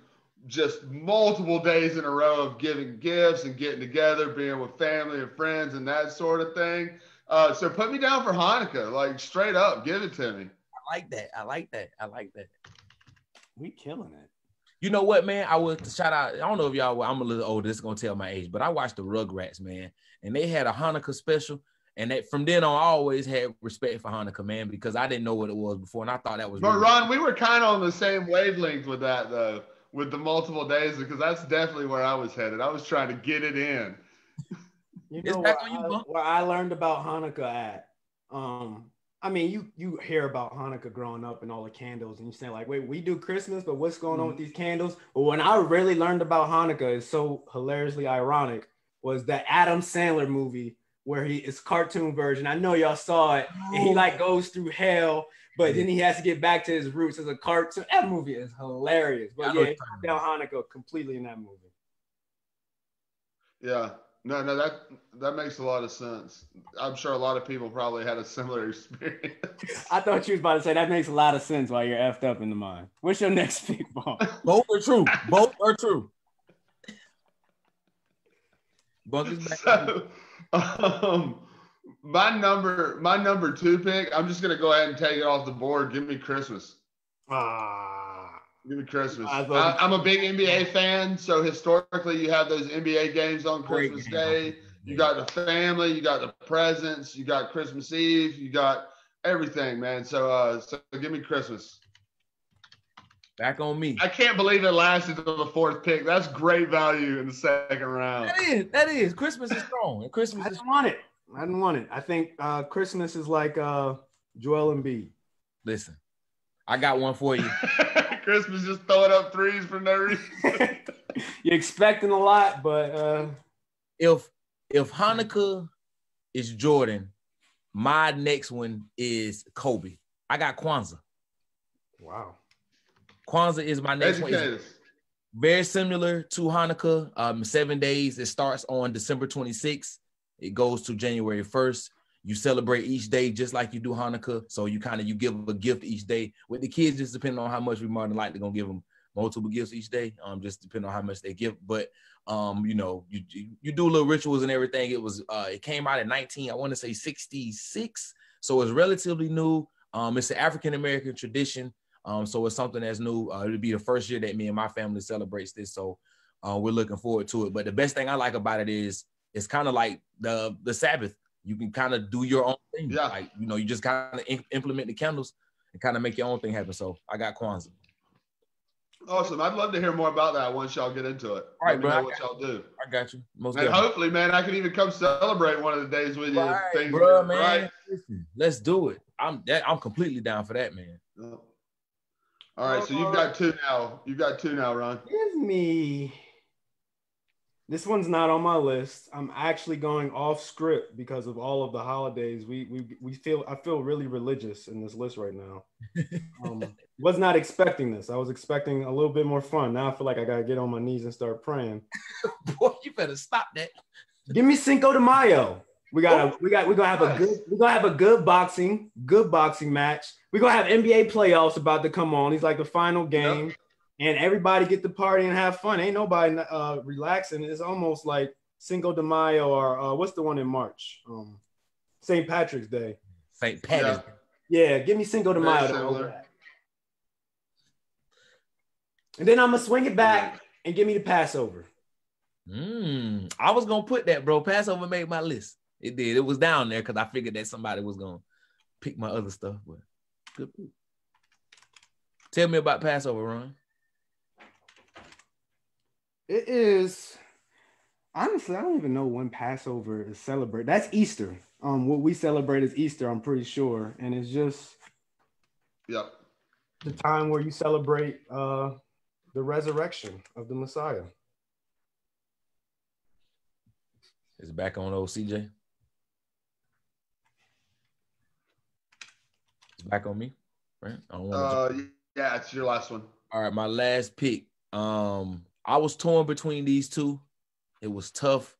just multiple days in a row of giving gifts and getting together, being with family and friends and that sort of thing. So put me down for Hanukkah, like straight up, give it to me. I like that. We killing it. You know what, man? I would shout out. I don't know if y'all. I'm a little older. This is gonna tell my age, but I watched the Rugrats, man, and they had a Hanukkah special. And that from then on, I always had respect for Hanukkah, man, because I didn't know what it was before, and I thought that was. But really Ron, we were kind of on the same wavelength with that, though, with the multiple days, because that's definitely where I was headed. I was trying to get it in. You know where I learned about Hanukkah at. I mean, you hear about Hanukkah growing up and all the candles, and you say like, wait, we do Christmas, but what's going on with these candles? But when I really learned about Hanukkah, it's so hilariously ironic, was that Adam Sandler movie where it's cartoon version. I know y'all saw it, and he like goes through hell, but then he has to get back to his roots as a cartoon. That movie is hilarious. But yeah, down Hanukkah completely in that movie. Yeah. No, that makes a lot of sense. I'm sure a lot of people probably had a similar experience. I thought you was about to say that makes a lot of sense while you're effed up in the mind. What's your next pick, Ball? Both are true. Both are true. Bunk is back. So, my number 2 pick, I'm just gonna go ahead and take it off the board. Give me Christmas. Give me Christmas. I'm a big NBA fan, so historically you have those NBA games on Christmas Day. You got the family, you got the presents, you got Christmas Eve, you got everything, man. So give me Christmas. Back on me. I can't believe it lasted to the 4th pick. That's great value in the 2nd round. That is. Christmas is strong. And Christmas I didn't want it. I think Christmas is like Joel Embiid. Listen, I got one for you. Christmas just throwing up threes for no reason. You're expecting a lot, but if Hanukkah is Jordan, my next one is Kobe. I got Kwanzaa. Wow. Kwanzaa is my next one. It's very similar to Hanukkah. 7 days. It starts on December 26th. It goes to January 1st. You celebrate each day just like you do Hanukkah. So you give a gift each day. With the kids, just depending on how much we more than likely gonna give them multiple gifts each day. Just depending on how much they give. But you do little rituals and everything. It came out in 1966. So it's relatively new. It's an African American tradition. So it's something that's new. It'll be the first year that me and my family celebrates this. So we're looking forward to it. But the best thing I like about it is it's kind of like the Sabbath. You can kind of do your own thing. Yeah. Like, you just kind of implement the candles and kind of make your own thing happen. So I got Kwanzaa. Awesome. I'd love to hear more about that once y'all get into it. All right, bro. Let me know what y'all do. I got you. And hopefully, man, I can even come celebrate one of the days with you. Right, bro, man. Right? Listen, let's do it. I'm completely down for that, man. All right, so you've got two now. You've got two now, Ron. Give me. This one's not on my list. I'm actually going off script because of all of the holidays. I feel really religious in this list right now. Was not expecting this. I was expecting a little bit more fun. Now I feel like I gotta get on my knees and start praying. Boy, you better stop that. Give me Cinco de Mayo. We're gonna have a good boxing match. We're gonna have NBA playoffs about to come on. It's like the final game. Yep. And everybody get to party and have fun. Ain't nobody relaxing. It's almost like Cinco de Mayo or what's the one in March? St. Patrick's Day. St. Patrick's. Yeah, give me Cinco de Mayo. And then I'm going to swing it back and give me the Passover. I was going to put that, bro. Passover made my list. It did. It was down there because I figured that somebody was going to pick my other stuff. But good. Tell me about Passover, Ron. It is, honestly, I don't even know when Passover is celebrated. That's Easter. What we celebrate is Easter, I'm pretty sure. And it's just the time where you celebrate the resurrection of the Messiah. Is it back on old CJ? It's back on me, right? Yeah, it's your last one. All right, my last pick. I was torn between these two. It was tough.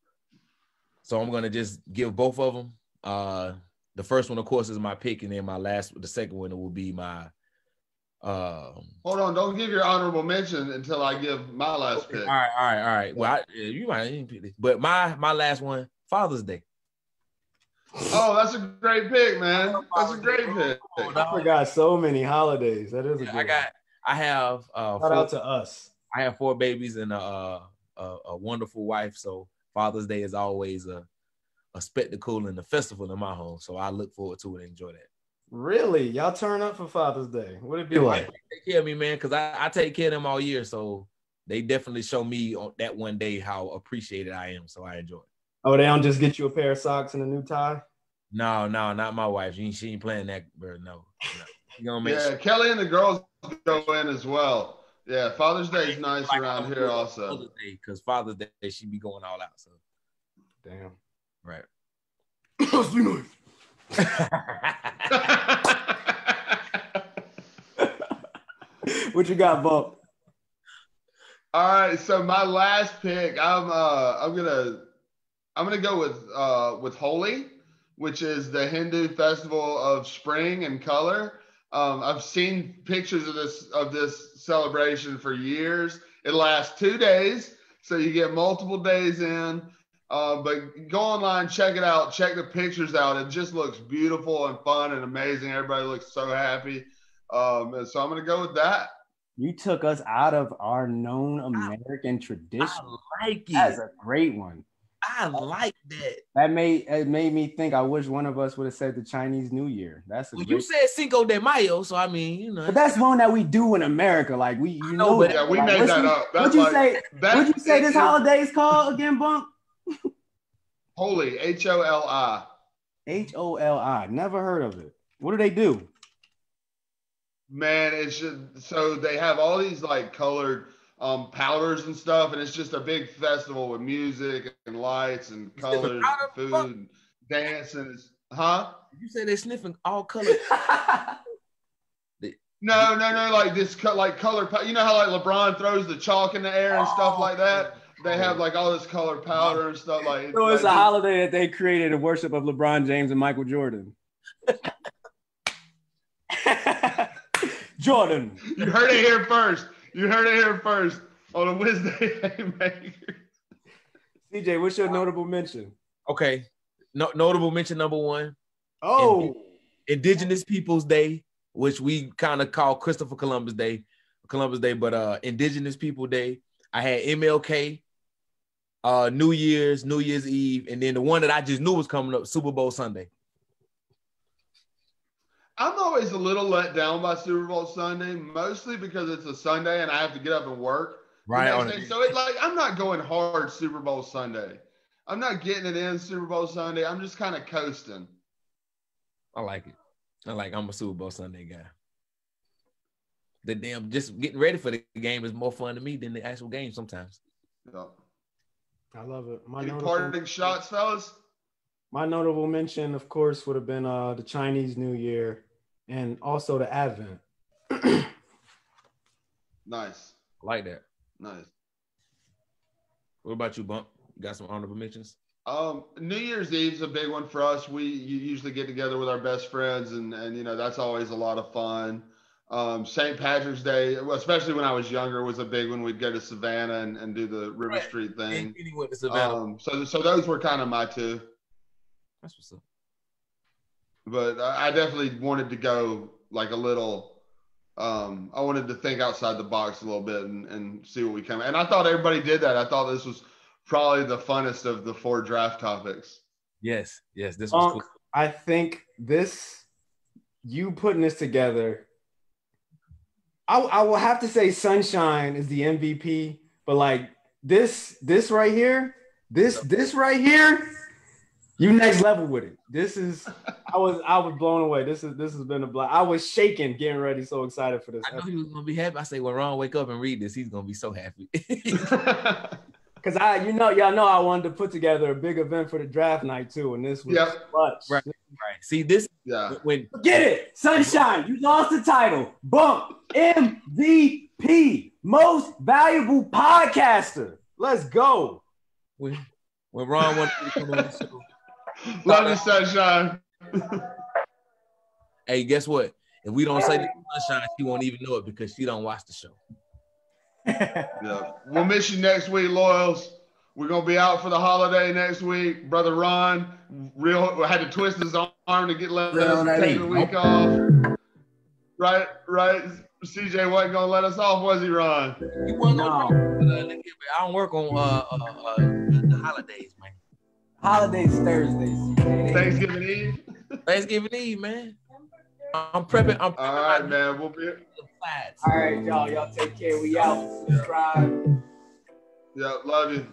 So I'm going to just give both of them. The first one, of course, is my pick. And then the second one will be my. Hold on. Don't give your honorable mention until I give my last pick. All right. Well, you might pick this. But my last one, Father's Day. Oh, that's a great pick, man. That's a great pick. I forgot so many holidays. That is a good one. I have shout out to us. I have 4 babies and a wonderful wife, so Father's Day is always a spectacle and a festival in my home. So I look forward to it and enjoy that. Really? Y'all turn up for Father's Day? What it be like? Take care of me, man, because I take care of them all year. So they definitely show me on that one day how appreciated I am. So I enjoy it. Oh, they don't just get you a pair of socks and a new tie? No, not my wife. She ain't playing that, bro. No. She gonna make sure. Kelly and the girls go in as well. Yeah, Father's Day is nice around here also. Because Father's Day, she be going all out. So, damn. Right. What you got, Bob? All right, so my last pick, I'm gonna go with Holi, which is the Hindu festival of spring and color. I've seen pictures of this celebration for years. It lasts 2 days, so you get multiple days in. But go online, check it out, check the pictures out. It just looks beautiful and fun and amazing. Everybody looks so happy. And so I'm gonna go with that. You took us out of our known American tradition. I like it. That's a great one. I like that. It made me think. I wish one of us would have said the Chinese New Year. You said Cinco de Mayo, so I mean, But that's one that we do in America. Like we made that up. What'd you say? What'd you say this holiday is called again, Bunk? Holi, Holi. Holi. Never heard of it. What do they do? Man, so they have all these like colored powders and stuff, and it's just a big festival with music and lights and colors and food and dance and You say they're sniffing all colors. No, like this like color. You know how like LeBron throws the chalk in the air and stuff like that. They have like all this colored powder and stuff like. So it's a holiday that they created in worship of LeBron James and Michael Jordan. Jordan. You heard it here first on a Wednesday Haymaker. CJ, what's your notable mention? Okay. Notable mention number 1. Oh. Indigenous Peoples Day, which we kind of call Christopher Columbus Day, but Indigenous People Day. I had MLK, New Year's Eve, and then the one that I just knew was coming up, Super Bowl Sunday. I'm always a little let down by Super Bowl Sunday, mostly because it's a Sunday and I have to get up and work. Right. So it's like I'm not going hard Super Bowl Sunday. I'm not getting it in Super Bowl Sunday. I'm just kind of coasting. I like it. I'm a Super Bowl Sunday guy. The damn just getting ready for the game is more fun to me than the actual game sometimes. Yeah. I love it. Any parting shots, fellas? My notable mention, of course, would have been the Chinese New Year and also the Advent. Nice. I like that. Nice. What about you, Bump? You got some honorable mentions? New Year's Eve is a big one for us. We usually get together with our best friends, and that's always a lot of fun. St. Patrick's Day, especially when I was younger, was a big one. We'd go to Savannah and do the River Street thing. Went to Savannah. So those were kind of my two. That's what's up. But I definitely wanted to go like a little. I wanted to think outside the box a little bit and see what we come. And I thought everybody did that. I thought this was probably the funnest of the 4 draft topics. Yes, this was cool. I think you putting this together, I will have to say Sunshine is the MVP, but like this right here, this right here, you next level with it. I was blown away. This has been a blast. I was shaking getting ready, so excited for this. I know he was gonna be happy. I say when Ron wake up and read this, he's gonna be so happy. Because y'all know I wanted to put together a big event for the draft night too, and this was clutch. Right. See this? Yeah. Get it, Sunshine. You lost the title. Bump MVP, most valuable podcaster. Let's go. When Ron wanted to come on the show. Love you, Sunshine. Hey, guess what? If we don't say the Sunshine, she won't even know it because she don't watch the show. Yeah, we'll miss you next week, Loyals. We're gonna be out for the holiday next week. Brother Ron had to twist his arm to get let us take the week off. Right. CJ wasn't gonna let us off, was he, Ron? He wasn't I don't work on the holidays, man. Holidays Thursdays. Thanksgiving Eve. Thanksgiving Eve, man. I'm prepping. All right, man. We'll be. All right, y'all. Y'all take care. We out. Subscribe. Yeah, love you.